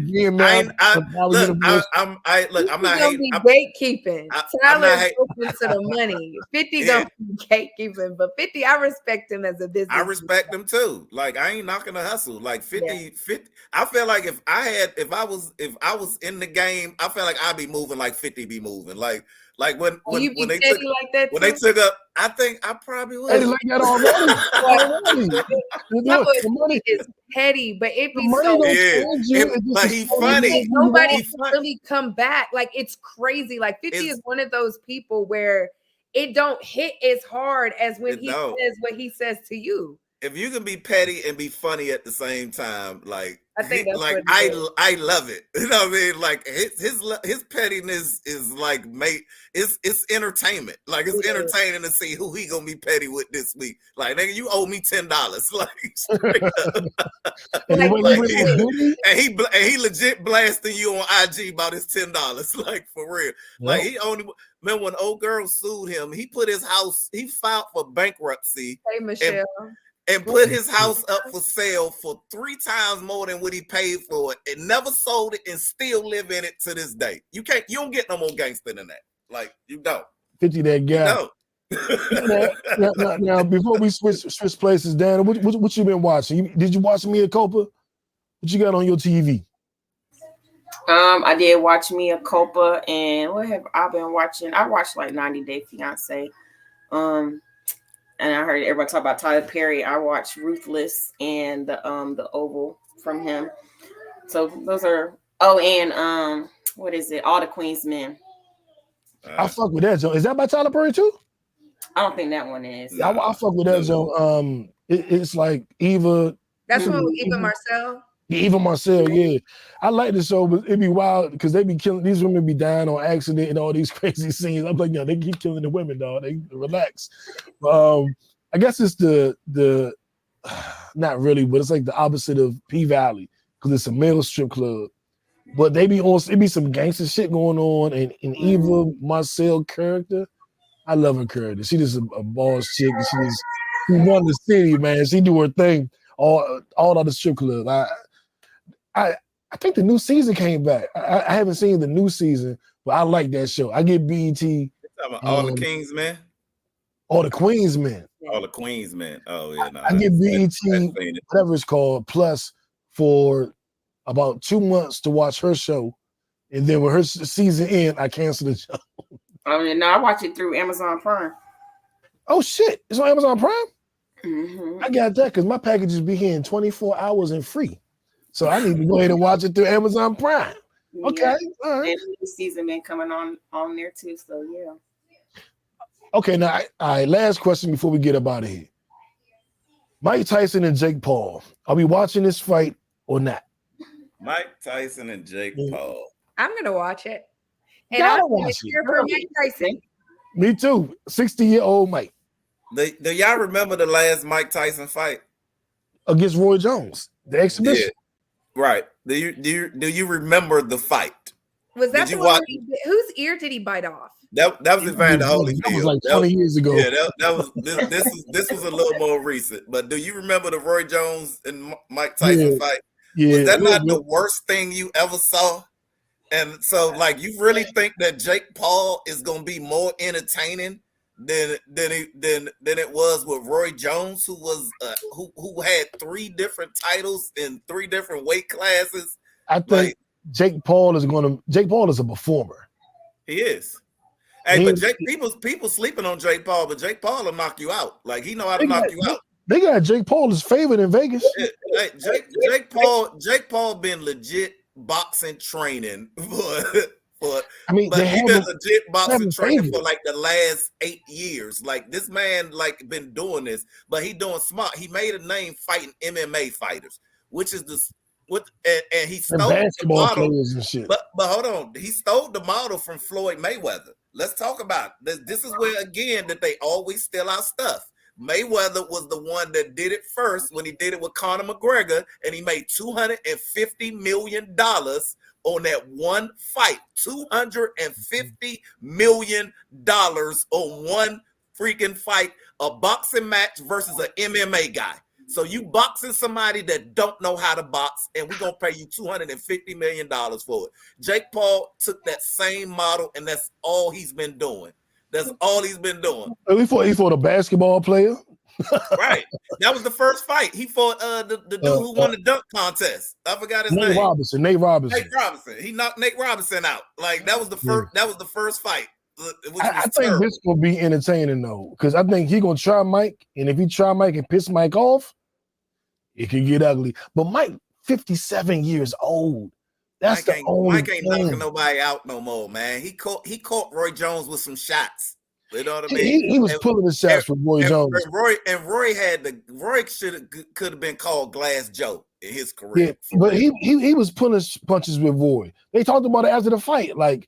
I'm not hating. Gatekeeping. Tyler's open to the money. 50 gonna be gatekeeping, but 50, I respect him as a business. I respect him too. Like, I ain't knocking the hustle. Like 50. I feel like if I was in the game, I feel like I'd be moving like 50 be moving. Like when they took up, I think I probably would. Hey, like that already. The money is petty, but it be so but he's funny. Nobody really come back. Like, it's crazy. Like 50 is one of those people where it don't hit as hard as when he says what he says to you. If you can be petty and be funny at the same time, like, I think that's like I love it. You know what I mean? Like, his pettiness is like it's entertainment. Like, it's entertaining to see who he gonna be petty with this week. Like, nigga, you owe me $10. and he legit blasting you on IG about his $10. Like, for real. Like, he only remember when old girl sued him. He put his house. He filed for bankruptcy. Hey, Michelle. And put his house up for sale for 3 times more than what he paid for it, and never sold it, and still live in it to this day. You don't get no more gangster than that. Like, you don't. 50 that guy. Now, before we switch places, Dan, what you been watching? Did you watch Mea Culpa? What you got on your TV? I did watch Mea Culpa, and what have I been watching? I watched like 90 Day Fiance. And I heard everyone talk about Tyler Perry. I watched Ruthless and the Oval from him. So those are what is it? All the Queen's Men. I fuck with that, Joe. Is that by Tyler Perry too? I don't think that one is. I fuck with that joint. It's like Eva. That's who Eva Marcel. Eva Marcel, yeah. I like the show, but it'd be wild because they be killing these women, be dying on accident and all these crazy scenes. I'm like, they keep killing the women, dog. They relax. I guess it's the not really, but it's like the opposite of P Valley because it's a male strip club. But they be on, it be some gangster shit going on, and Eva Marcel character, I love her character. She just a boss chick. She run the city, man. She do her thing all of the strip club. I think the new season came back. I haven't seen the new season, but I like that show. I get BET. All the King's Men? All the Queen's Men. All the Queen's Men. Oh, yeah. No, I get BET, whatever it's called, plus for about 2 months to watch her show. And then when her season ends, I cancel the show. Oh, yeah, no, I watch it through Amazon Prime. Oh, shit. It's on Amazon Prime? Mm-hmm. I got that because my packages be here in 24 hours and free. So I need to go ahead and watch it through Amazon Prime. Okay. Yeah. All right. And the new season been coming on there too. So yeah. Okay, now all right, last question before we get up out of here. Mike Tyson and Jake Paul. Are we watching this fight or not? Mike Tyson and Jake Paul. I'm gonna watch it. And Gotta I'm watch here for Mike Tyson. Me too. 60-year-old Mike. Do y'all remember the last Mike Tyson fight? Against Roy Jones, the exhibition. Yeah. Right. Do you remember the fight? Was that Did the you one watch? whose ear did he bite off? That was Evander Holyfield. That was like 20 years ago. Yeah, that was this was a little more recent. But do you remember the Roy Jones and Mike Tyson fight? Yeah. Was that not the worst thing you ever saw? And so, like, you really think that Jake Paul is gonna be more entertaining than it was with Roy Jones, who was who had 3 different titles in 3 different weight classes? I think Jake Paul is a performer. He is. Hey, but people sleeping on Jake Paul, but Jake Paul will knock you out. Like, he know how to knock you out. They got Jake Paul as favorite in Vegas. Yeah, Jake Paul been legit boxing training for he been legit boxing training for like the last 8 years. Like, this man like been doing this, but he doing smart. He made a name fighting MMA fighters, which is and he stole the model. And shit. But hold on, he stole the model from Floyd Mayweather. Let's talk about this. This is where again that they always steal our stuff. Mayweather was the one that did it first when he did it with Conor McGregor, and he made $250 million on that one fight. $250 million on one freaking fight, a boxing match versus an MMA guy. So you boxing somebody that don't know how to box, and we're gonna pay you $250 million for it. Jake Paul took that same model, and that's all he's been doing. That's all he's been doing. He fought a basketball player. Right. That was the first fight. He fought the dude who won the dunk contest. I forgot his name. Nate Robinson. He knocked Nate Robinson out. Like, that was the first. That was the first fight. I think this will be entertaining though, because I think he's gonna try Mike, and if he try Mike and piss Mike off, it can get ugly. But Mike, 57 years old. That's the only Mike ain't knocking nobody out no more, man. He caught Roy Jones with some shots. You know what I mean? He was pulling the shots for Roy Jones. Roy could have been called Glass Joe in his career. Yeah, but he was pulling punches with Roy. They talked about it after the fight. Like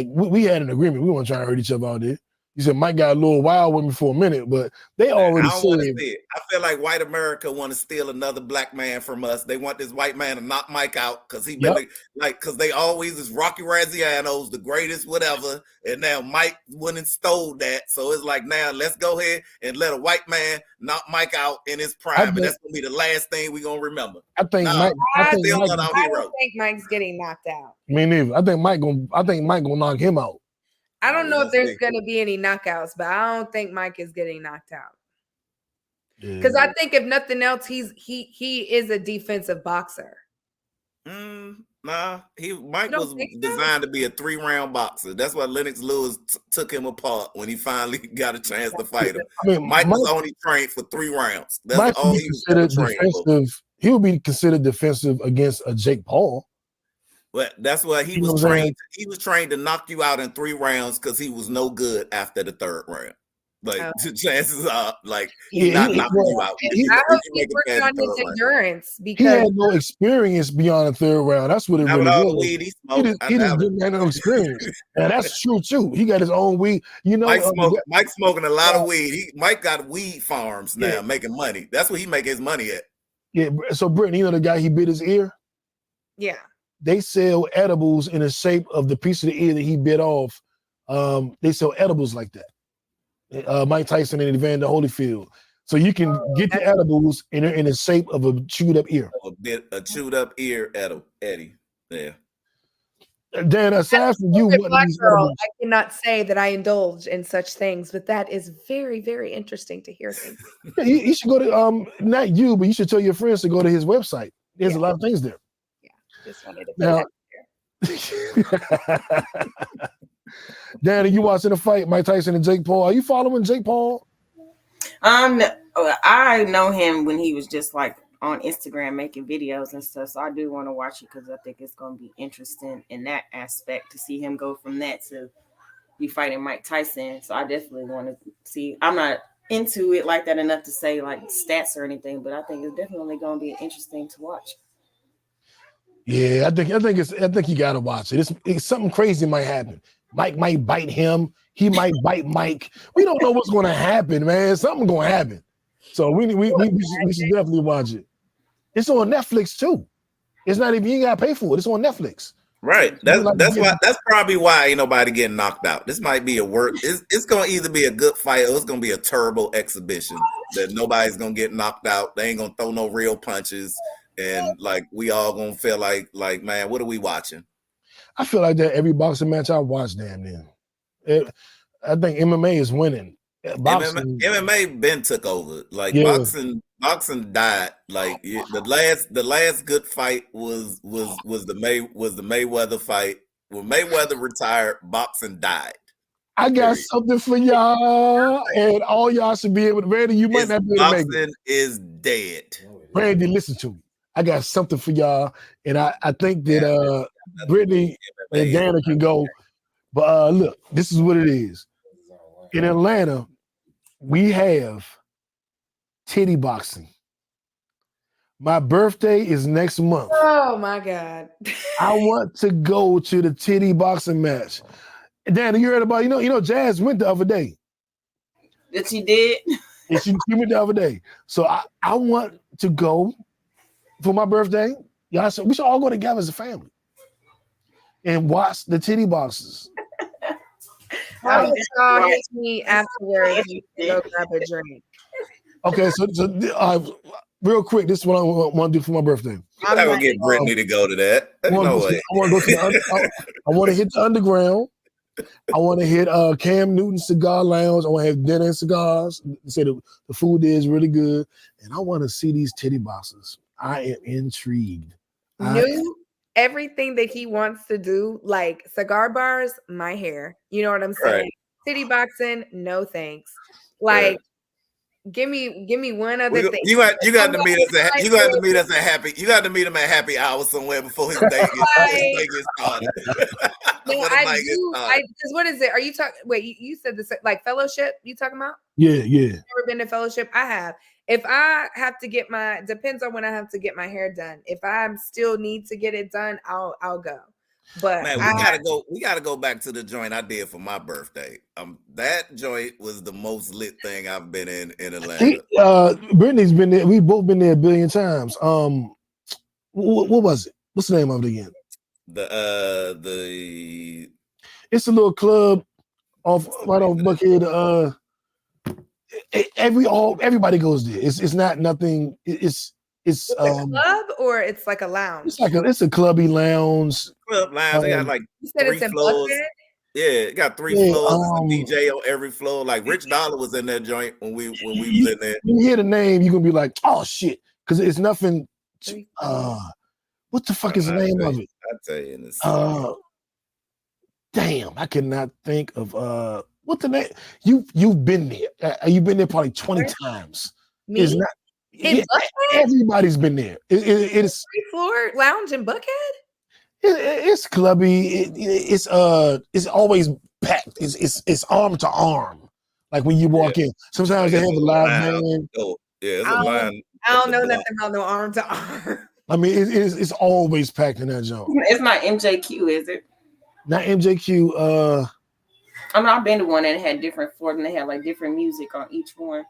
we had an agreement. We weren't trying to hurt each other out there. He said Mike got a little wild with me for a minute, but they already said it. I feel like white America want to steal another black man from us. They want this white man to knock Mike out because because they always is Rocky Graziano's the greatest, whatever. And now Mike went and stole that. So it's like, now let's go ahead and let a white man knock Mike out in his prime, and that's gonna be the last thing we're gonna remember. I think I don't think Mike's getting knocked out. Me neither. I think Mike gonna knock him out. I don't know if there's going to be any knockouts, but I don't think Mike is getting knocked out. Because I think if nothing else, he is a defensive boxer. Nah, Mike was designed to be a 3-round boxer. That's why Lennox Lewis took him apart when he finally got a chance to fight him. I mean, Mike was only trained for 3 rounds. That's Mike all he was trained for. He would be considered defensive against a Jake Paul. But that's why he was trained. He was trained to knock you out in 3 rounds because he was no good after the 3rd round. Like Oh. the chances are, like he's not knocking you out. I hope he's working on his endurance He because had no experience beyond the third round. That's what it Not really with all the was. weed he smoked. He just didn't have no experience. And that's true too. He got his own weed. You know, Mike's smoking a lot of weed. Mike got weed farms now, making money. That's where he make his money at. Yeah. So Brittany, you know the guy he bit his ear? Yeah. They sell edibles in the shape of the piece of the ear that he bit off. They sell edibles like that. Mike Tyson and Evander Holyfield. So you can get the edibles in the shape of a chewed up ear. A chewed up ear, Eddie. Yeah. Dan, aside from you, what Black these girl, edibles? I cannot say that I indulge in such things, but that is very, very interesting to hear. Things. Yeah, you should go to not you, but you should tell your friends to go to his website. There's a lot of things there. Yeah, just wanted to Now, Dan, are you watching the fight, Mike Tyson and Jake Paul? Are you following Jake Paul? I know him when he was just like on Instagram making videos and stuff. So I do want to watch it because I think it's going to be interesting in that aspect to see him go from that to be fighting Mike Tyson. So I definitely want to see. I'm not into it like that enough to say like stats or anything, but I think it's definitely going to be interesting to watch. Yeah, I think you got to watch it. It's something crazy might happen. Mike might bite him. He might bite Mike. We don't know what's going to happen, man. Something's going to happen. So we should definitely watch it. It's on Netflix too. It's not even you got to pay for it. It's on Netflix. Right. That's probably why ain't nobody getting knocked out. This might be a work. It's going to either be a good fight or it's going to be a terrible exhibition that nobody's going to get knocked out. They ain't going to throw no real punches. And like we all gonna feel like man, what are we watching? I feel like that every boxing match I watch, damn near. I think MMA is winning. MMA been took over. Like boxing died. Like the last good fight was the Mayweather fight. When Mayweather retired, boxing died. I got something for y'all, and all y'all should be able to. Randy, you might not be able to make it. Boxing is dead. Randy, listen to me. I got something for y'all, and I think that Brittany and Dana can go. But look, this is what it is. In Atlanta, we have titty boxing. My birthday is next month. Oh my God. I want to go to the titty boxing match. Dana, you heard about, you know, Jazz went the other day. That she did? And she went the other day. So I want to go for my birthday. Y'all, we should all go together as a family and watch the titty boxes. How y'all hit me afterwards to go grab a drink? Okay, so real quick, this is what I want to do for my birthday. I'm not gonna get Brittany to go to that. No way. I want to hit the Underground. I want to hit Cam Newton Cigar Lounge. I want to have dinner and cigars. Say the food there is really good, and I want to see these titty boxes. I am intrigued. Everything that he wants to do, like cigar bars, my hair. You know what I'm saying? Right. Titty boxing, no thanks. Like, give me one other thing. You got to meet us at happy. You got to meet him at happy hour somewhere before his day gets started. No, what is it? Are you talking? Wait, you said this like fellowship? You talking about? Yeah. Never been to fellowship? I have. If I have to get depends on when I have to get my hair done. If I still need to get it done, I'll go. But man, we gotta go back to the joint I did for my birthday. That joint was the most lit thing I've been in Atlanta. Brittany's been there. We've both been there a billion times. What was it? What's the name of it again? It's a little club right off Buckhead. Everybody goes there. It's not nothing. It's a club or it's like a lounge. It's a clubby lounge. Club lounge. They got like you said 3 it's in floors. Buckhead? Yeah, it got 3 floors. There's a DJ on every floor. Like Rich Dollar was in that joint when we was in there. You hear the name, you're gonna be like, oh shit, because it's nothing. What the fuck is the name of it? I'll tell you in a second. Damn, I cannot think of what the name. You've been there. You've been there probably 20 times. Me? It's not. Everybody's been there. It's 3-floor lounge in Buckhead. It's clubby. It's always packed. It's arm to arm. Like when you walk in, sometimes they have a live band. Oh, yeah, it's a line. I don't know nothing about no arm to arm. I mean, it's always packed in that joint. It's not MJQ, is it? Not MJQ. I mean, I've been to one that had different floors and they had like different music on each one.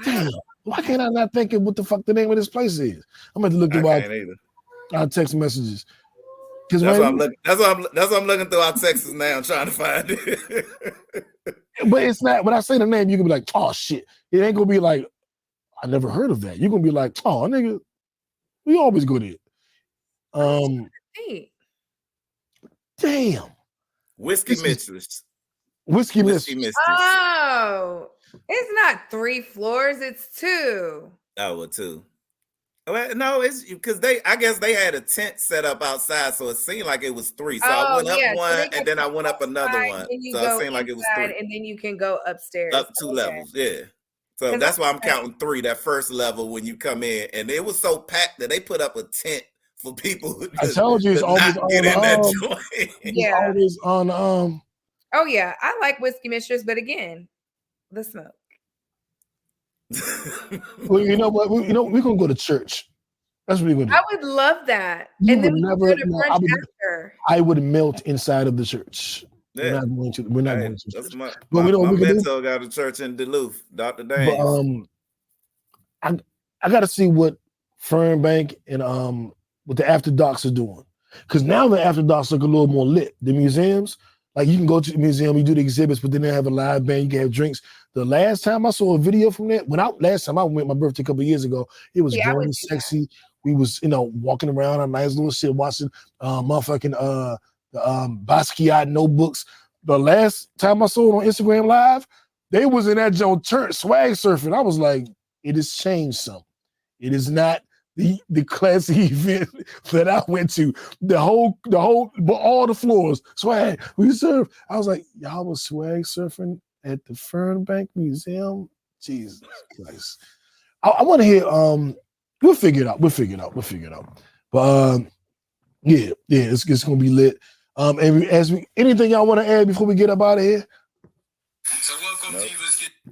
Damn, why can't I not think of what the fuck the name of this place is? I'm going to look through our text messages. That's what I'm looking. That's what I'm looking through our texts now, trying to find it. But it's not. When I say the name, you can be like, "Oh shit!" It ain't gonna be like, "I never heard of that." You're gonna be like, "Oh nigga, we always go there." Damn. Whiskey Mistress. Whiskey Mistress. Oh, it's not 3 floors; it's 2. Oh, well, 2. Well, no, it's because I guess they had a tent set up outside, so it seemed like it was 3. So I went up one, and then I went up another one. So it seemed like it was 3. And then you can go upstairs. Up 2 levels, yeah. So that's why I'm counting 3. That first level when you come in, and it was so packed that they put up a tent for people. I told you it's always on. Yeah, always on. Oh yeah, I like Whiskey Mistress, but again, the smoke. Well, you know what? We're gonna go to church. That's what we're gonna do. I would love that. And then we go to brunch after. I would melt inside of the church. Yeah. We're not going to. That's my we mentor got a church in Duluth, Dr. Dane. But, I got to see what Fernbank and what the After Darks are doing, because now the After Darks look a little more lit. The museums, like you can go to the museum, you do the exhibits, but then they have a live band, you can have drinks. The last time I saw a video from that, last time I went my birthday a couple of years ago, it was very sexy. We was, walking around on nice little shit, watching motherfucking Basquiat notebooks. The last time I saw it on Instagram Live, they was in that joint swag surfing. I was like, it has changed some. It is not the classy event that I went to. All the floors, swag, we surf. I was like, y'all was swag surfing at the Fernbank Museum? Jesus Christ. I want to hear, we'll figure it out. But yeah, it's gonna be lit. Anything y'all want to add before we get up out of here? So welcome to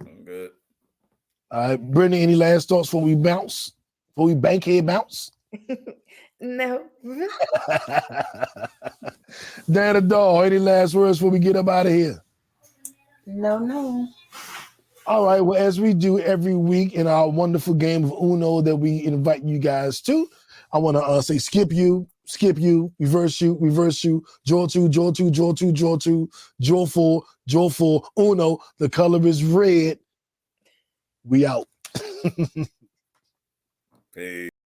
I'm good. All right, Brittany, any last thoughts before we bounce? Before we bankhead bounce? No. Dana Doll, any last words before we get up out of here? No. All right, well, as we do every week in our wonderful game of Uno that we invite you guys to, I want to say skip you, reverse you, draw 2, draw 2, draw 2, draw 2, draw 4, Uno. The color is red. We out. Peace.